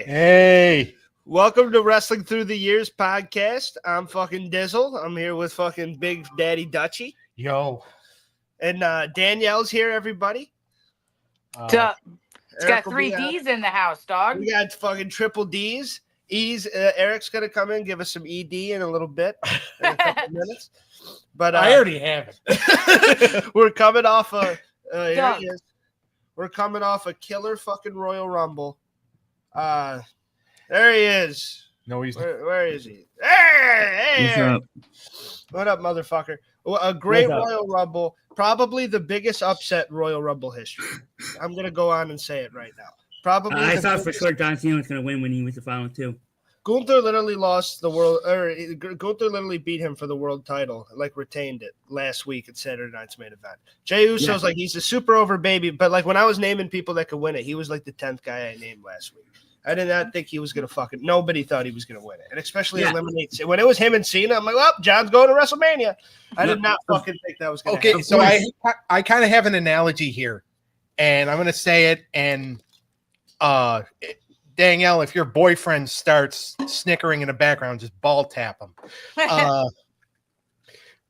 Hey. Welcome to Wrestling Through the Years podcast. I'm fucking Dizzle. I'm here with fucking Big Daddy Dutchie. Yo. And Danielle's here, everybody. It's got 3 D's in the house, dog. We got fucking triple D's. E's. Eric's going to come in, give us some ED in a little bit, in a couple minutes. But I already have it. We're coming off here he is. We're coming off a killer fucking Royal Rumble. There he is. No, he's where is he? Hey! What's up? What up, motherfucker? A great Royal Rumble. Probably the biggest upset in Royal Rumble history. I'm going to go on and say it right now. Probably. I thought for sure John Cena was going to win when he was the final two. Gunther literally lost the world, or Gunther literally beat him for the world title, like retained it last week at Saturday Night's Main Event. Jey Uso's like, he's a super over baby, but like when I was naming people that could win it, he was like the 10th guy I named last week. I did not think he was going to fucking – nobody thought he was going to win it, and especially eliminate – when it was him and Cena, I'm like, well, John's going to WrestleMania. I did not fucking think that was going to happen. So I kind of have an analogy here, and I'm going to say it, and Danielle, if your boyfriend starts snickering in the background, just ball tap him.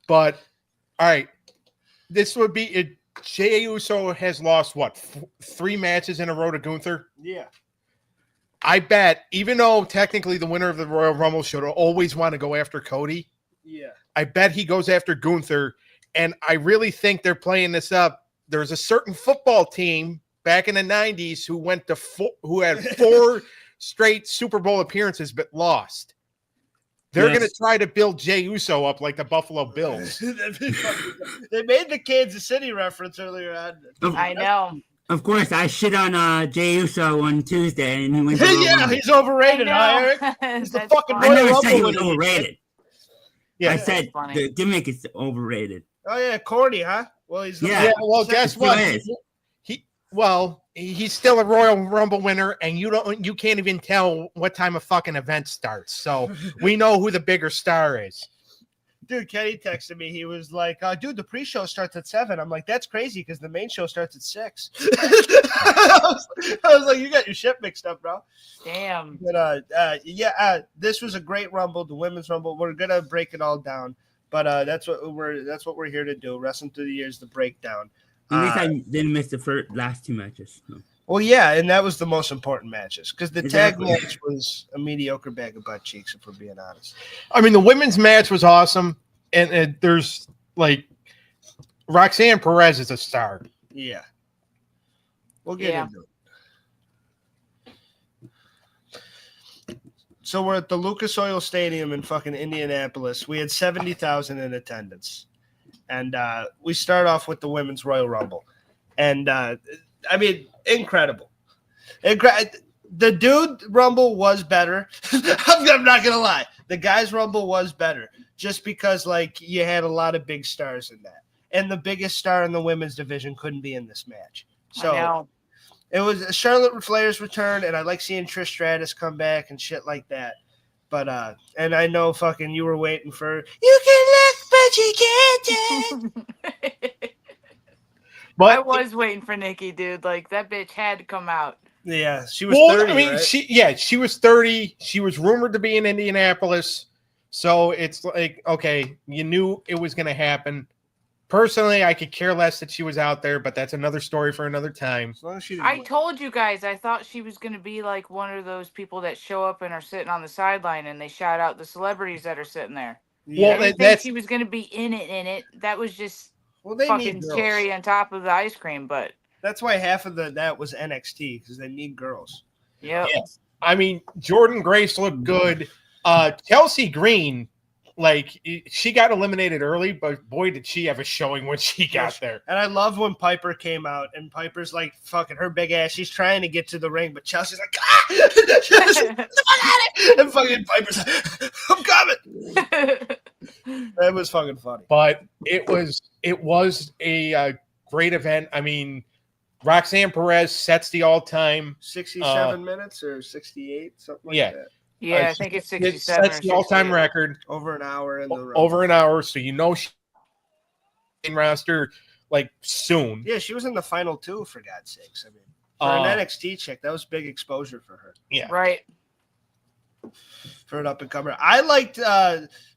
But, all right, this would be it. Jey Uso has lost, what, 3 matches in a row to Gunther? Yeah. I bet, even though technically the winner of the Royal Rumble should always want to go after Cody, I bet he goes after Gunther, and I really think they're playing this up. There's a certain football team back in the 90s who had 4 straight Super Bowl appearances but lost. They're going to try to build Jey Uso up like the Buffalo Bills. They made the Kansas City reference earlier on. I know. Of course, I shit on Jey Uso on Tuesday, and he went. He's overrated, Eric. He's the fucking Royal Rumble. I never said he was overrated. Yeah, I said the gimmick is overrated. Oh yeah, corny, huh? Well, he's well, guess what? He's still a Royal Rumble winner, and you can't even tell what time a fucking event starts. So we know who the bigger star is. Dude, Kenny texted me. He was like, dude, the pre-show starts at 7. I'm like, that's crazy because the main show starts at 6. I was like, you got your shit mixed up, bro. Damn. But this was a great Rumble, the women's Rumble. We're gonna break it all down, but that's what we're here to do. Wrestling Through the Years, the breakdown. At least I didn't miss the last 2 matches. No. Well, yeah, and that was the most important matches because the tag match was a mediocre bag of butt cheeks, if we're being honest. I mean, the women's match was awesome, and there's like Roxanne Perez is a star. Yeah, we'll get into it. So we're at the Lucas Oil Stadium in fucking Indianapolis. We had 70,000 in attendance, and we start off with the women's Royal Rumble, and I mean, incredible. The dude Rumble was better. I'm not going to lie. The guys Rumble was better just because, like, you had a lot of big stars in that. And the biggest star in the women's division couldn't be in this match. So it was Charlotte Flair's return, and I like seeing Trish Stratus come back and shit like that. But, and I know fucking you were waiting for, you can look, but you can't touch. But I was waiting for Nikki, dude. Like, that bitch had to come out. Yeah, she was 30, I mean, right? she was 30. She was rumored to be in Indianapolis. So it's like, okay, you knew it was going to happen. Personally, I could care less that she was out there, but that's another story for another time. As long as she I told you guys, I thought she was going to be like one of those people that show up and are sitting on the sideline and they shout out the celebrities that are sitting there. Yeah. I didn't think she was going to be in it. That was just fucking cherry on top of the ice cream, but that's why half of that was NXT because they need girls. Yep. Yeah. I mean, Jordan Grace looked good. Chelsea Green, like, she got eliminated early, but boy, did she have a showing when she got there. And I love when Piper came out, and Piper's like fucking her big ass. She's trying to get to the ring, but Chelsea's like, and fucking Piper's like, I'm coming. That was fucking funny. But it was a great event. I mean, Roxanne Perez sets the all-time 67 minutes or 68, something like that. Yeah, I think it's 67. That's the all-time record. Over an hour in the room. Over an hour, so you know she's in roster like soon. Yeah, she was in the final 2, for God's sakes. I mean, For an NXT chick, that was big exposure for her. Yeah. Right. For an up-and-comer. I liked,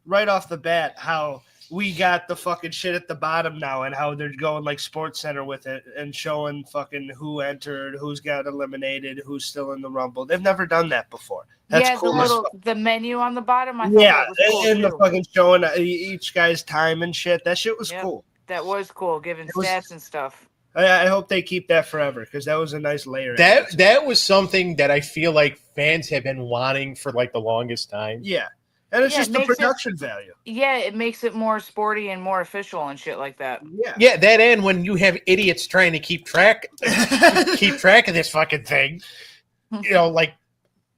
right off the bat, how we got the fucking shit at the bottom now and how they're going like Sports Center with it and showing fucking who entered, who's got eliminated, who's still in the Rumble. They've never done that before. That's cool. The menu on the bottom. I thought that was cool and too. the fucking showing each guy's time and shit. That shit was cool. That was cool, giving stats and stuff. I hope they keep that forever because that was a nice layer. That was something that I feel like fans have been wanting for like the longest time. Yeah. And it's just the production value. Yeah, it makes it more sporty and more official and shit like that. Yeah. Yeah, that and when you have idiots trying to keep track of this fucking thing, you know, like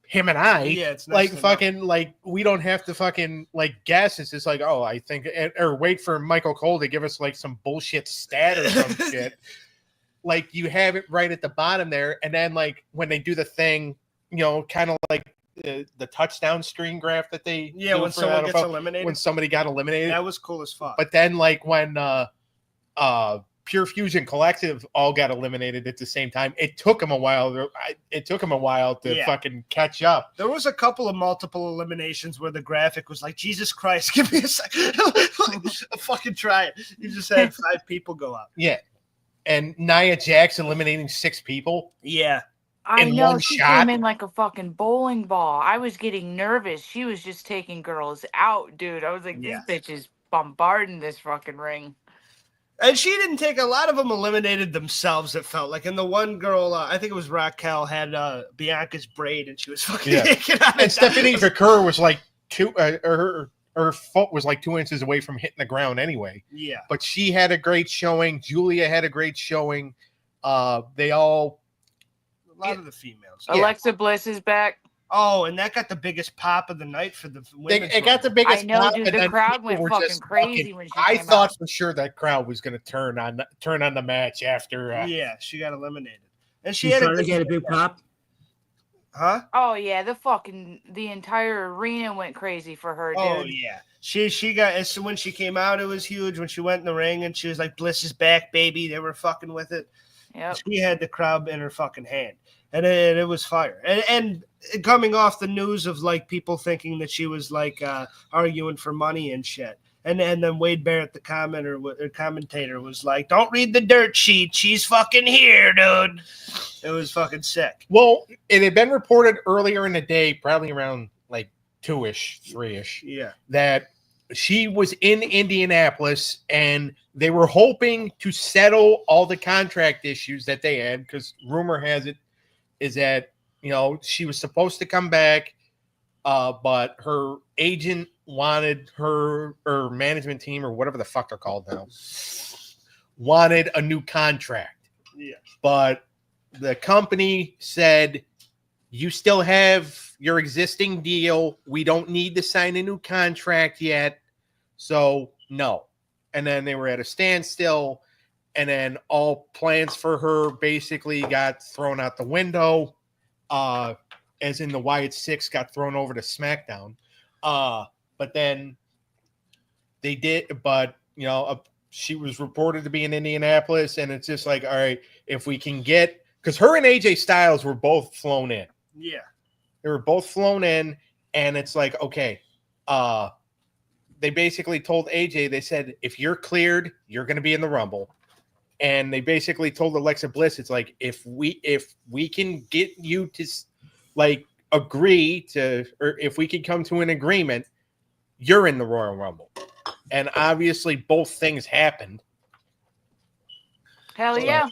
him and I, it's nice like fucking like we don't have to fucking like guess. It's just like, oh, I think or wait for Michael Cole to give us like some bullshit stat or some shit. Like you have it right at the bottom there, and then like when they do the thing, you know, kind of like the touchdown screen graph that they when someone gets eliminated, when somebody got eliminated, that was cool as fuck. But then like when Pure Fusion Collective all got eliminated at the same time, it took them a while to fucking catch up. There was a couple of multiple eliminations where the graphic was like, Jesus Christ, give me a second. Fucking try it. You just had 5 people go up. Yeah. And Nia Jax eliminating 6 people. Yeah. I know she came in like a fucking bowling ball. I was getting nervous. She was just taking girls out, dude. I was like, this bitch is bombarding this fucking ring. And she didn't take a lot of them eliminated themselves, it felt like. And the one girl, I think it was Raquel, had Bianca's braid and she was fucking naked on it. And Stephanie Vaquer was like her foot was like 2 inches away from hitting the ground anyway. Yeah. But she had a great showing. Julia had a great showing. They all... A lot of the females. Alexa Bliss is back. Oh, and that got the biggest pop of the night for the women. It got the biggest pop. I know, pop, dude. The crowd went fucking crazy when she came out. I thought for sure that crowd was going to turn on the match after. She got eliminated, and she had to get a big pop. Huh? Oh yeah, the entire arena went crazy for her, dude. Oh yeah, she got. So when she came out, it was huge. When she went in the ring and she was like, "Bliss is back, baby," they were fucking with it. Yep. She had the crowd in her fucking hand, and it was fire. And coming off the news of like people thinking that she was like arguing for money and shit, and then Wade Barrett, the commentator, was like, "Don't read the dirt sheet. She's fucking here, dude." It was fucking sick. Well, it had been reported earlier in the day, probably around like 2-ish, 3-ish, that she was in Indianapolis and they were hoping to settle all the contract issues that they had, because rumor has it is that, you know, she was supposed to come back, but her agent wanted her management team or whatever the fuck they're called now wanted a new contract. Yeah. But the company said, you still have your existing deal. We don't need to sign a new contract yet. So no. And then they were at a standstill, and then all plans for her basically got thrown out the window, as in the Wyatt Six got thrown over to SmackDown. But then they did, but you know, she was reported to be in Indianapolis, and it's just like, all right, if we can get, because her and AJ Styles were both flown in. Yeah. They were both flown in, and it's like, okay, they basically told AJ, they said, if you're cleared, you're going to be in the Rumble. And they basically told Alexa Bliss, it's like, if we can get you to like agree to, or if we can come to an agreement, you're in the Royal Rumble. And obviously both things happened. Hell yeah.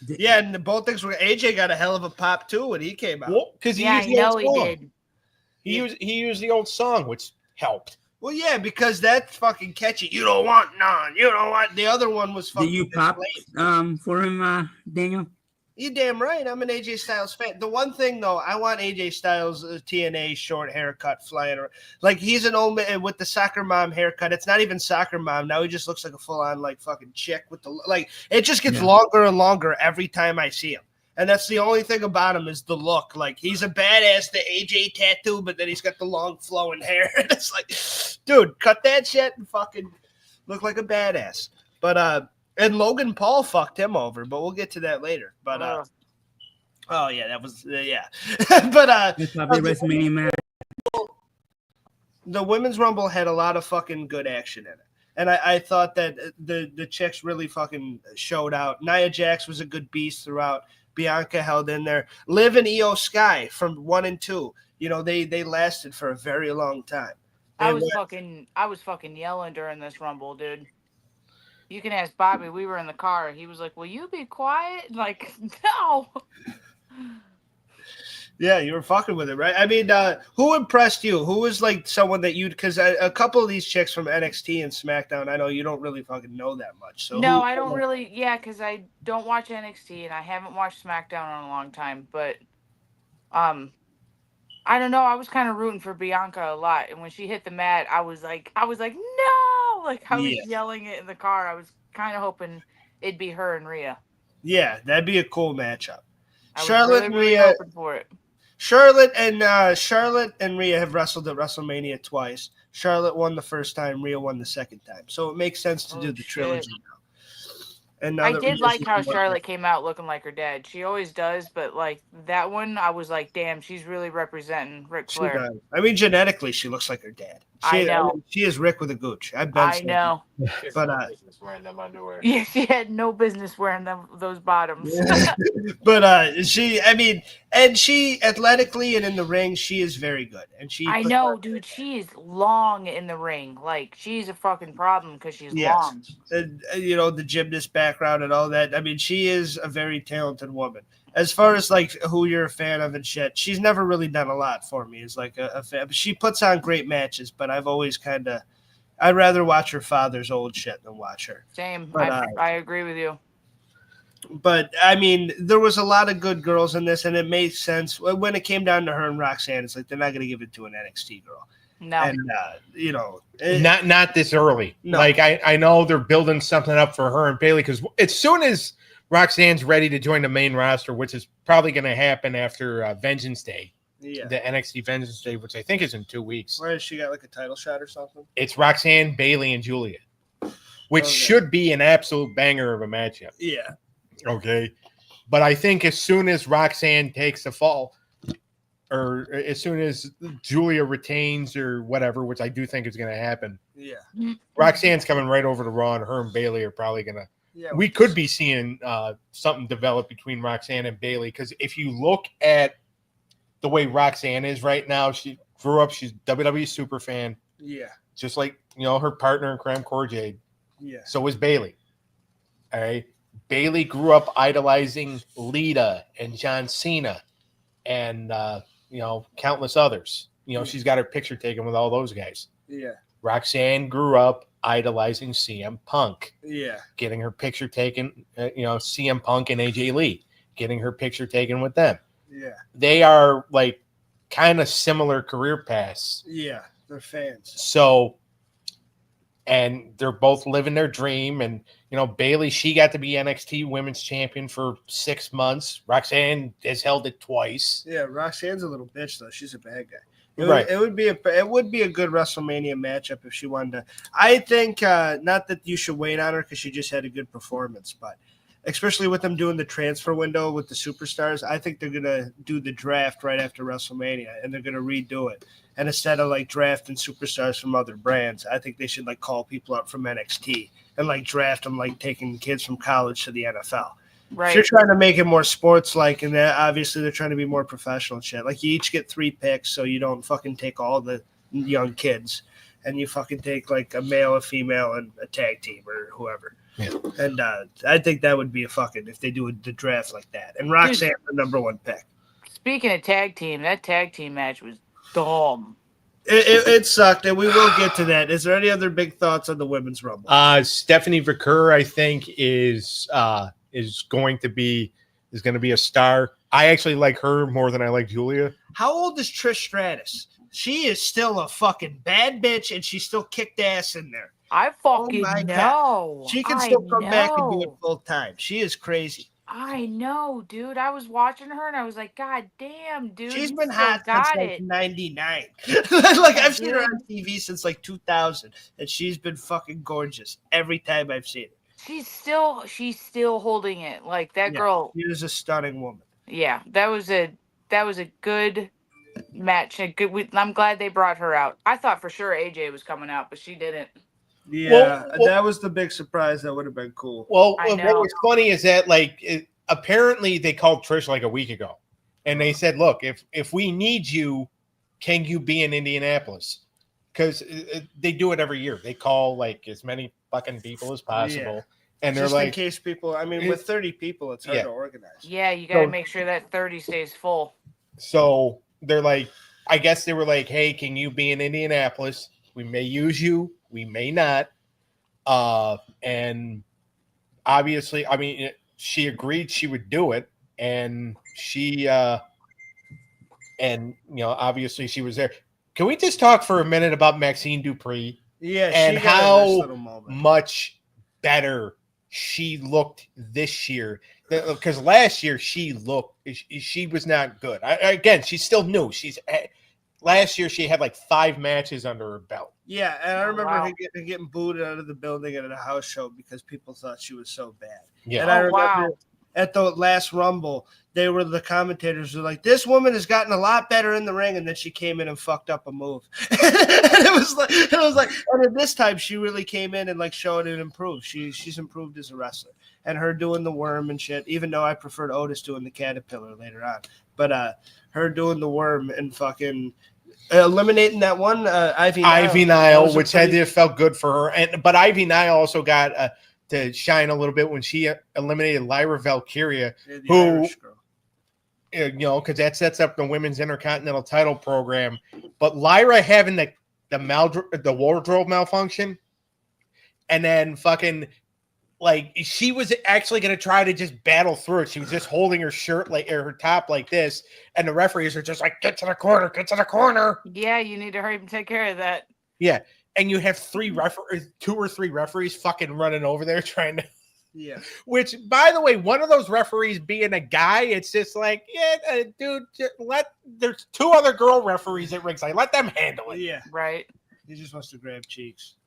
Yeah, and both things were, AJ got a hell of a pop too when he came out. Well, because he used the old song. He used the old song, which helped. Well, yeah, because that's fucking catchy. You don't want none. You don't want. The other one was fucking. Did you pop for him, Daniel? You damn right. I'm an AJ Styles fan. The one thing though, I want AJ Styles TNA short haircut flying around. Like he's an old man with the soccer mom haircut. It's not even soccer mom now. He just looks like a full on like fucking chick with the like. It just gets longer and longer every time I see him. And that's the only thing about him is the look. Like, he's a badass, the AJ tattoo, but then he's got the long flowing hair. And it's like, dude, cut that shit and fucking look like a badass. But, and Logan Paul fucked him over, but we'll get to that later. But, Oh yeah, that was but It's probably WrestleMania match. the Women's Rumble had a lot of fucking good action in it. And I thought that the chicks really fucking showed out. Nia Jax was a good beast throughout. Bianca held in there. Liv and Io Sky from 1 and 2. You know, they lasted for a very long time. I was fucking yelling during this Rumble, dude. You can ask Bobby. We were in the car. He was like, "Will you be quiet?" Like, no. Yeah, you were fucking with it, right? I mean, who impressed you? Who was like someone that you'd, because a couple of these chicks from NXT and SmackDown, I know you don't really fucking know that much. So no, I don't really. Yeah, because I don't watch NXT and I haven't watched SmackDown in a long time. But, I don't know. I was kind of rooting for Bianca a lot, and when she hit the mat, I was like, no! Like I was yelling it in the car. I was kind of hoping it'd be her and Rhea. Yeah, that'd be a cool matchup. Charlotte and Rhea. Hoping for it. Charlotte and Rhea have wrestled at WrestleMania twice. Charlotte won the first time, Rhea won the second time. So it makes sense to do the trilogy now. And now I did like how Charlotte came out looking like her dad. She always does, but like that one, I was like, damn, she's really representing Ric Flair. She does. I mean, genetically, she looks like her dad. I know. I mean, she is Rick with a gooch. I know. But wearing them underwear. Yeah, she had no business wearing those bottoms. But she athletically and in the ring, she is very good. And I know, dude. She is long in the ring. Like she's a fucking problem because she's long. And, you know, the gymnast background and all that. I mean, she is a very talented woman. As far as like who you're a fan of and shit, she's never really done a lot for me. As like a fan, she puts on great matches, but I've always I'd rather watch her father's old shit than watch her. Same, but, I agree with you. But I mean, there was a lot of good girls in this, and it made sense when it came down to her and Roxanne. It's like they're not going to give it to an NXT girl. No, and you know, not this early. No. Like I know they're building something up for her and Bayley because as soon as Roxanne's ready to join the main roster, which is probably going to happen after Vengeance Day. Yeah. The NXT Vengeance Day, which I think is in 2 weeks. Where has she got like a title shot or something? It's Roxanne, Bayley, and Julia, which should be an absolute banger of a matchup. Yeah. Okay. But I think as soon as Roxanne takes the fall, or as soon as Julia retains or whatever, which I do think is going to happen. Yeah. Roxanne's coming right over to Raw, and her and Bayley are probably going to. Yeah, we could be seeing something develop between Roxanne and Bayley because if you look at the way Roxanne is right now, she grew up, she's WWE super fan. Yeah. Just like, you know, her partner in Cram Corjade. Yeah. So is Bayley. All right. Bayley grew up idolizing Lita and John Cena and, you know, countless others. You know, she's got her picture taken with all those guys. Yeah. Roxanne grew up idolizing CM Punk. Yeah. Getting her picture taken, you know, CM Punk and AJ Lee, getting her picture taken with them. Yeah. They are like kind of similar career paths. Yeah. They're fans. So, and they're both living their dream. And, you know, Bayley, she got to be NXT Women's Champion for 6 months. Roxanne has held it twice. Yeah. Roxanne's a little bitch, though. She's a bad guy. It would be a good WrestleMania matchup if she wanted to. I think not that you should wait on her because she just had a good performance, but especially with them doing the transfer window with the superstars, I think they're gonna do the draft right after WrestleMania and they're gonna redo it. And instead of like drafting superstars from other brands, I think they should like call people up from NXT and like draft them like taking kids from college to the NFL. Right. If you're trying to make it more sports-like, and that obviously they're trying to be more professional and shit. Like you each get 3 picks, so you don't fucking take all the young kids, and you fucking take like a male, a female, and a tag team or whoever. Yeah. And I think that would be a fucking if they do the draft like that. And Roxanne's the number 1 pick. Speaking of tag team, that tag team match was dumb. It sucked, and we will get to that. Is there any other big thoughts on the Women's Rumble? Stephanie Vaquer, I think, is going to be a star. I actually like her more than I like Julia. How old is Trish Stratus? She is still a fucking bad bitch, and she still kicked ass in there. I fucking know. God. She can still come back and do it full time. She is crazy. I know, dude. I was watching her, and I was like, God damn, dude. She's been hot since like 99. Like, I've seen her on TV since like 2000, and she's been fucking gorgeous every time I've seen her. She's still holding it. Like that girl. She is a stunning woman. Yeah, that was a good match. I'm glad they brought her out. I thought for sure AJ was coming out, but she didn't. Yeah, that was the big surprise. That would have been cool. Well, what was funny is that apparently they called Trish like a week ago, and they said, "Look, if we need you, can you be in Indianapolis?" Because they do it every year. They call like as many fucking people as possible. Yeah. And they're just like, in case people. I mean, with 30 people, it's hard to organize. Yeah, you got to make sure that 30 stays full. So they're like, I guess they were like, "Hey, can you be in Indianapolis? We may use you, we may not." And obviously, I mean, she agreed she would do it, and she, obviously she was there. Can we just talk for a minute about Maxine Dupree? Yeah, and she got a nice little how moment. much better she looked this year? Because last year she was not good. Again, she's still new. Last year she had like 5 matches under her belt. Yeah, and I remember her getting booed out of the building at a house show because people thought she was so bad. Yeah, and I remember at the last Rumble, the commentators were like, "This woman has gotten a lot better in the ring," and then she came in and fucked up a move. and it was like, and at this time she really came in and like showed it improved. She's improved as a wrestler, and her doing the worm and shit. Even though I preferred Otis doing the caterpillar later on, but her doing the worm and fucking eliminating that one Ivy Nile, which had to felt good for her. But Ivy Nile also got to shine a little bit when she eliminated Lyra Valkyria, who, because that sets up the women's intercontinental title program. But Lyra having the wardrobe malfunction, and then fucking like she was actually going to try to just battle through it. She was just holding her shirt her top like this, and the referees are just like, "Get to the corner, get to the corner." Yeah, you need to hurry and take care of that. Yeah. And you have 2 or 3 referees fucking running over there trying to. Yeah. Which, by the way, one of those referees being a guy, it's just like, dude, there's 2 other girl referees at ringside. Let them handle it. Yeah. Right. He just wants to grab cheeks.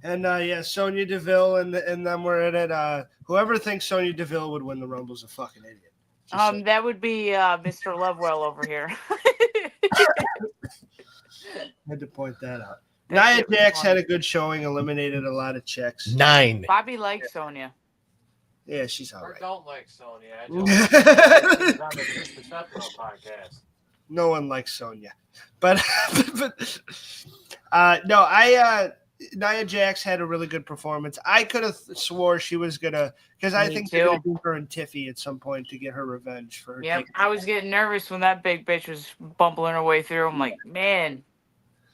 And Sonya Deville and then we're in it. Whoever thinks Sonya Deville would win the Rumble is a fucking idiot. That would be Mr. Lovewell over here. Had to point that out. Nia Jax had a good showing, eliminated a lot of chicks. 9. Bobby likes Sonya. Yeah, she's all right. I don't like Sonya. I don't she's on the Disrespectful podcast. No one likes Sonya. But Nia Jax had a really good performance. I could have swore she was gonna, because I think they're gonna do her and Tiffy at some point to get her revenge for her. Yeah, I was getting nervous when that big bitch was bumbling her way through. I'm like, man.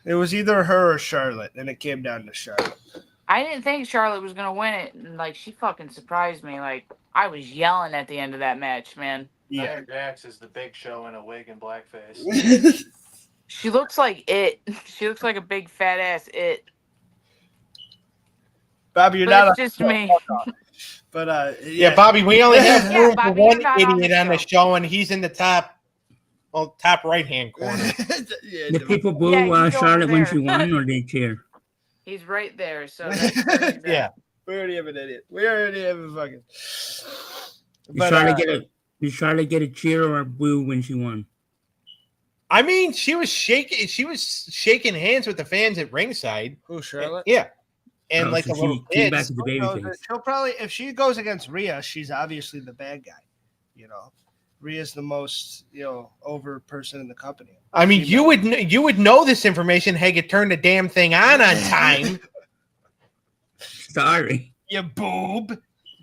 It was either her or Charlotte, and it came down to Charlotte. I didn't think Charlotte was gonna win it, and like she fucking surprised me. Like I was yelling at the end of that match, man. Yeah, Jax is the Big Show in a wig and blackface. She looks like it. She looks like a big fat ass it. Bobby, you're not. It's just me. But Bobby, we only have room for Bobby, one idiot on the show, and he's in the top right-hand corner. The people boo Charlotte when she won, or they cheer? He's right there. So yeah, we already have an idiot. We already have a fucking. Did Charlotte get a cheer or a boo when she won? I mean, she was shaking hands with the fans at ringside. Who, Charlotte? Yeah. And so she came back to the babyface. She'll probably, if she goes against Rhea, she's obviously the bad guy. Rhea's the most over person in the company. I mean, you would know this information had you turned the damn thing on time. Sorry, you boob.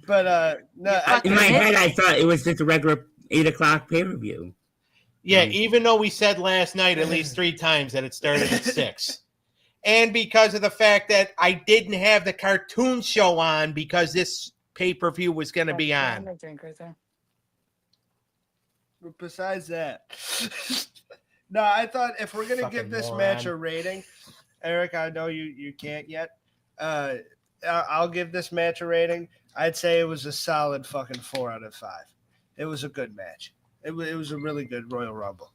But no, in my head, I thought it was just a regular 8:00 pay-per-view. Yeah, even though we said last night at least 3 times that it started at 6. And because of the fact that I didn't have the cartoon show on because this pay-per-view was going to be on. Besides that, no, I thought if we're going to give this match a rating, Eric, I know you can't yet. I'll give this match a rating. I'd say it was a solid fucking 4 out of 5. It was a good match. It was a really good Royal Rumble.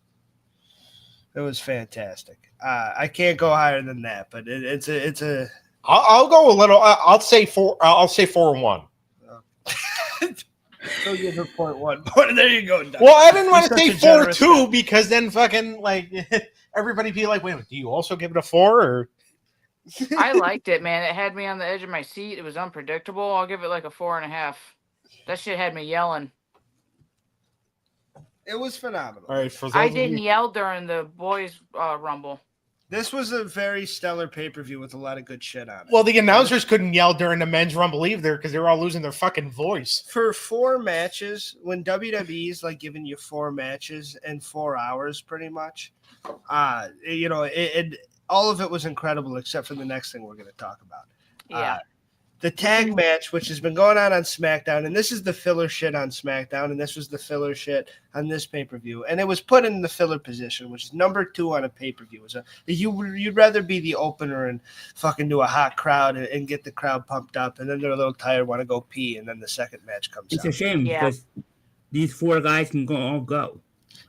It was fantastic. I can't go higher than that, but it's a. I'll go a little. I'll say 4. I'll say 4-1. So give her 0.1 point. There you go. Doug. Well, I didn't want to You're say such a generous 4.2 guy. because then fucking like everybody be like, wait a minute, do you also give it a 4 or? I liked it, man. It had me on the edge of my seat. It was unpredictable. I'll give it like a 4.5. That shit had me yelling. It was phenomenal. All right, for those I of didn't you- yell during the boys' Rumble. This was a very stellar pay-per-view with a lot of good shit on it. Well, the announcers couldn't yell during the men's rumble either because they were all losing their fucking voice. For 4 matches, when WWE's like giving you 4 matches in 4 hours, pretty much, it all of it was incredible except for the next thing we're going to talk about. Yeah. The tag match, which has been going on SmackDown, and this is the filler shit on SmackDown, and this was the filler shit on this pay-per-view, and it was put in the filler position, which is number 2 on a pay-per-view. So you'd rather be the opener and fucking do a hot crowd and get the crowd pumped up, and then they're a little tired, want to go pee, and then the second match comes It's out. a shame because these 4 guys can all go.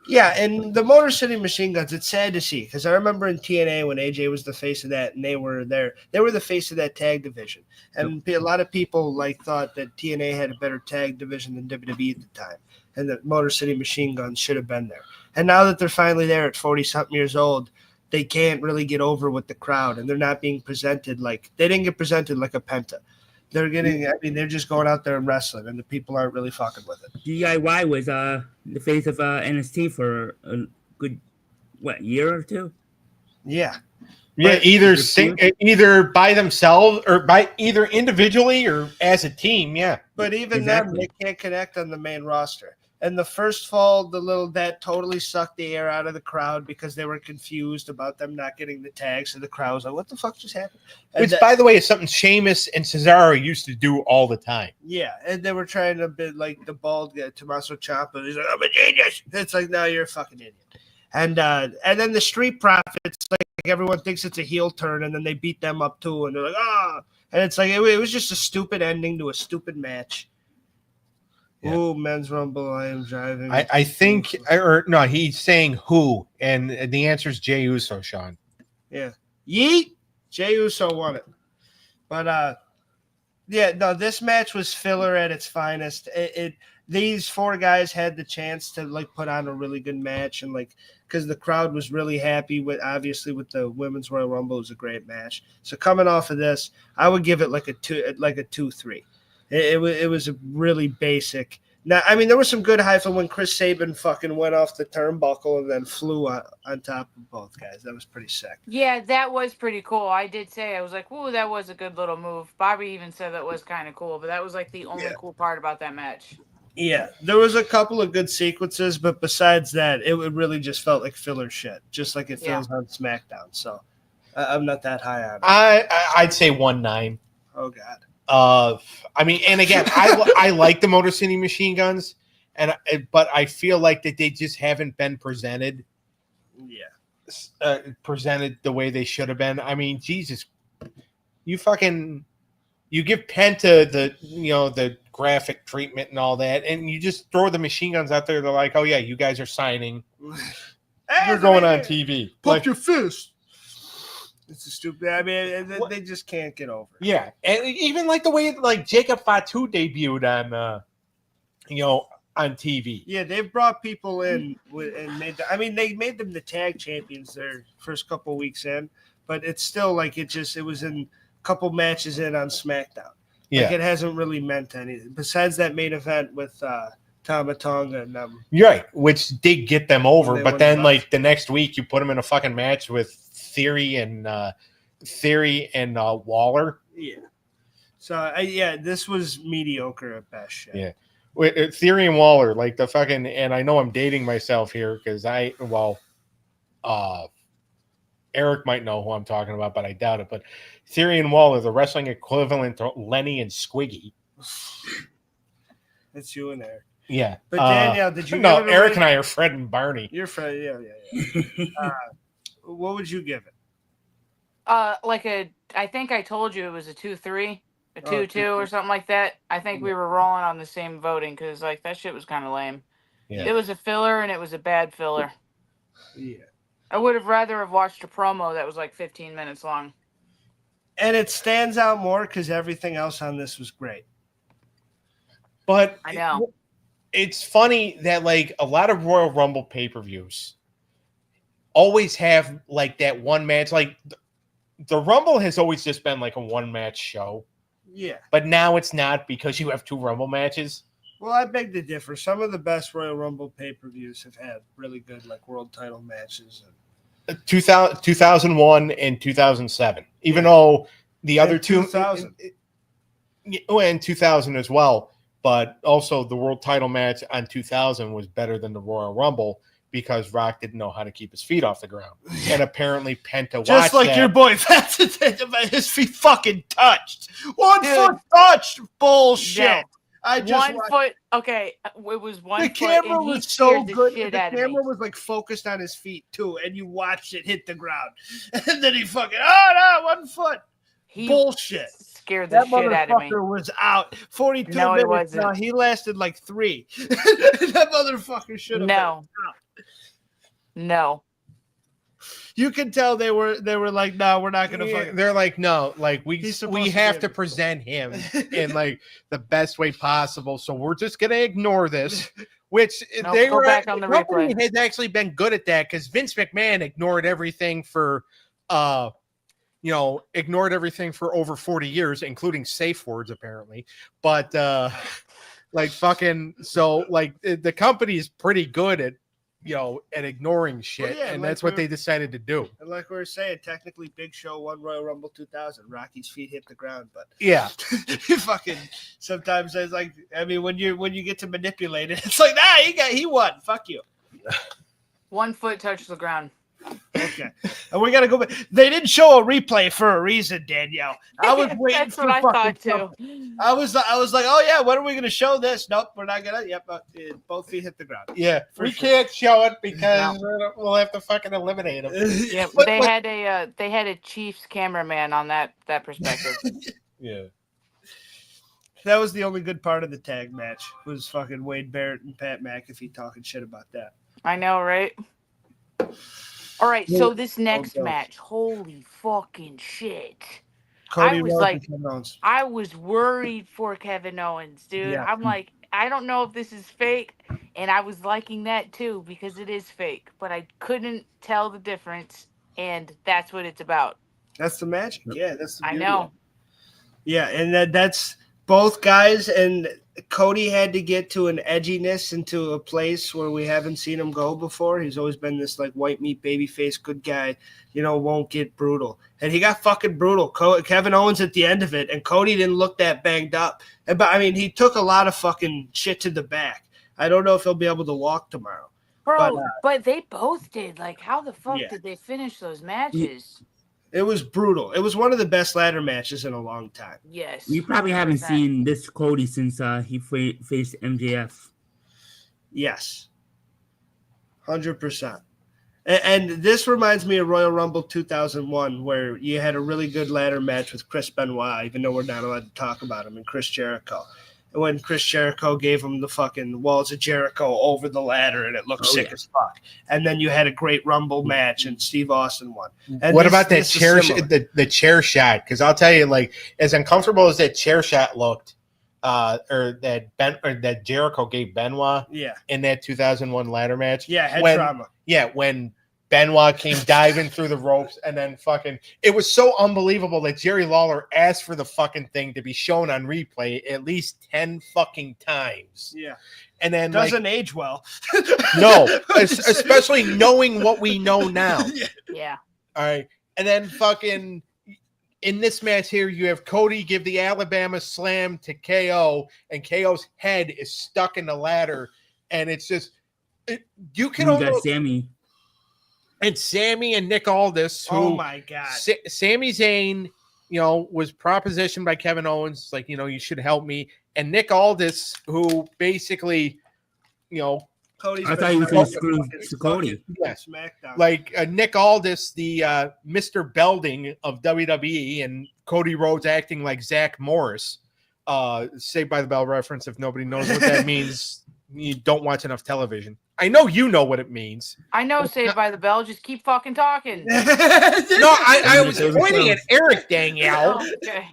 Yeah, and the Motor City Machine Guns, it's sad to see because I remember in TNA when AJ was the face of that and they were there. They were the face of that tag division. And a lot of people thought that TNA had a better tag division than WWE at the time and that Motor City Machine Guns should have been there. And now that they're finally there at 40-something years old, they can't really get over with the crowd and they're not being presented they didn't get presented like a Penta. They're just going out there and wrestling, and the people aren't really fucking with it. DIY was the face of NXT for a good, year or two? Yeah. Yeah, either by themselves or by either individually or as a team. Yeah, but even then, they can't connect on the main roster. And the first fall, that totally sucked the air out of the crowd because they were confused about them not getting the tag. So the crowd was like, "What the fuck just happened?" Which, by the way, is something Sheamus and Cesaro used to do all the time. Yeah, and they were trying to be like the bald guy, Tommaso Ciampa. He's like, "I'm a genius." It's like, no, you're a fucking idiot. And then the Street Profits, like everyone thinks it's a heel turn, and then they beat them up too, and they're like, "Ah!" And it's like it was just a stupid ending to a stupid match. Yeah. Oh, men's rumble! I am driving. I think, or no, he's saying who, and the answer is Jey Uso, Sean. Yeah, yeet. Jey Uso won it, but this match was filler at its finest. These 4 guys had the chance to put on a really good match, and because the crowd was really happy with the women's Royal Rumble. It was a great match. So coming off of this, I would give it like a 2-3. It was a really basic. Now, I mean, there was some good hyphen when Chris Sabin fucking went off the turnbuckle and then flew on top of both guys. That was pretty sick. Yeah, that was pretty cool. I did say, I was like, "Ooh, that was a good little move." Bobby even said that was kind of cool, but that was the only cool part about that match. Yeah, there was a couple of good sequences, but besides that, it really just felt like filler shit, just like it feels on SmackDown. So I'm not that high on it. I'd say 1.9. Oh God. I mean, and again, I like the Motor City Machine Guns, but I feel like that they just haven't been presented. Yeah, presented the way they should have been. I mean, Jesus, you give Penta the graphic treatment and all that, and you just throw the machine guns out there. They're like, oh yeah, you guys are signing. You're going on TV. Pump your fist. It's a stupid. I mean, they just can't get over it. Yeah, and even the way Jacob Fatu debuted on, on TV. Yeah, they've brought people in and they made them the tag champions their first couple weeks in, but it's still it was in a couple matches in on SmackDown. Yeah, it hasn't really meant anything besides that main event with Tama Tonga and them. Right, which did get them over, but then the next week you put them in a fucking match with Theory and Waller. Yeah. So this was mediocre at best. Shit. Yeah. Theory and Waller, and I know I'm dating myself here because Eric might know who I'm talking about, but I doubt it. But Theory and Waller, the wrestling equivalent to Lenny and Squiggy. It's you and Eric. Yeah. But Danielle, did you? No, Eric and I are Fred and Barney. You're Fred. Yeah. What would you give it? I think I told you it was a 2-3, a 2-2 or something like that. I think we were rolling on the same voting because that shit was kind of lame. Yeah. It was a filler and it was a bad filler. Yeah. I would have rather have watched a promo that was 15 minutes long. And it stands out more because everything else on this was great. But I know it's funny that like a lot of Royal Rumble pay-per-views always have like that one match. Like the Rumble has always just been like a one match show. Yeah. But now it's not because you have 2 Rumble matches. Well, I beg to differ. Some of the best Royal Rumble pay-per-views have had really good like world title matches. 2001 and 2007. Even though the other 2000. And 2000 as well. But also the world title match on 2000 was better than the Royal Rumble because Rock didn't know how to keep his feet off the ground. And apparently Penta watched Just like that. your boy Vincent, his feet fucking touched. One foot touched. Bullshit. Yeah. I just One watched- foot. Okay, it was one The foot. camera and he was so scared the good. shit The out of me. camera was like focused on his feet too, and you watched it hit the ground. And then he fucking, oh no, 1 foot. He Bullshit. scared the That shit out of me. motherfucker was out. 42 No, he minutes. wasn't. No, he lasted like 3. That motherfucker should have No. No. You can tell they were like, no, we're not gonna Yeah, fucking. they're like, no, like He's supposed we to have be to able to- present him in like the best way possible. So we're just gonna ignore this. Which No, they go were back on the company replay. has actually been good at that because Vince McMahon ignored everything for ignored everything for over 40 years, including safe words, apparently. But like fucking so like the company is pretty good at at ignoring shit, yeah, and like that's what we're- they decided to do. And like we were saying, technically, Big Show won Royal Rumble 2000. Rocky's feet hit the ground, but Yeah. you fucking sometimes it's like, I mean, when you get to manipulate it, it's like, nah, he won. Fuck you. 1 foot touched the ground. Okay, and we gotta go back. They didn't show a replay for a reason, Danielle. I was waiting That's for what I fucking thought too. something. I was like, oh yeah, when are we gonna show this? Nope, we're not gonna. Yep, both feet hit the ground. Yeah, For we sure. can't show it because we'll have to fucking eliminate him. Yeah, But- they but- had a Chiefs cameraman on that perspective. Yeah. That was the only good part of the tag match. Was fucking Wade Barrett and Pat McAfee talking shit about that. I know, right? All right, so this next Okay. match, holy fucking shit. Cody was Rhodes like- and Kevin Owens. I was worried for Kevin Owens, dude. Yeah. I'm like, I don't know if this is fake, and I was liking that too because it is fake, but I couldn't tell the difference, and that's what it's about. That's the match. Yeah, that's the I beauty know. of it. Yeah, and that's both guys, and Cody had to get to an edginess into a place where we haven't seen him go before. He's always been this like white meat babyface good guy, won't get brutal. And he got fucking brutal. Kevin Owens at the end of it, and Cody didn't look that banged up. But I mean, he took a lot of fucking shit to the back. I don't know if he'll be able to walk tomorrow. Bro, But, but they both did. Like, how the fuck Yeah. did they finish those matches? It was brutal. It was one of the best ladder matches in a long time. Yes. We probably haven't 100%. seen this Cody since he faced MJF. Yes. 100%. And this reminds me of Royal Rumble 2001, where you had a really good ladder match with Chris Benoit, even though we're not allowed to talk about him, and Chris Jericho. And when Chris Jericho gave him the fucking Walls of Jericho over the ladder, and it looked sick yeah. as fuck. And then you had a great Rumble match, and Steve Austin won. And What this- about that this is chair? similar. The chair shot? Because I'll tell you, like, as uncomfortable as that chair shot looked, or that Jericho gave Benoit Yeah. in that 2001 ladder match. Yeah, head when, trauma. Yeah, when Benoit came diving through the ropes, and then it was so unbelievable that Jerry Lawler asked for the fucking thing to be shown on replay at least 10 fucking times. Yeah. And then Doesn't age well. no, especially knowing what we know now. Yeah. All right. And then fucking in this match here, you have Cody give the Alabama slam to KO, and KO's head is stuck in the ladder. And it's just, you can We got almost, Sammy. and Sammy and Nick Aldis, who Oh my God. Sami Zayn, was propositioned by Kevin Owens, like, you should help me. And Nick Aldis, who basically, Cody's I been thought he was fucking going to screw fucking Cody. Yes. SmackDown. like Nick Aldis, the Mr. Belding of WWE, and Cody Rhodes acting like Zach Morris. Saved by the Bell reference. If nobody knows what that means, you don't watch enough television. I know you know what it means. I know Saved by the Bell. Just keep fucking talking. No, I was Favorite pointing at shows. Eric, Danielle. Oh, okay.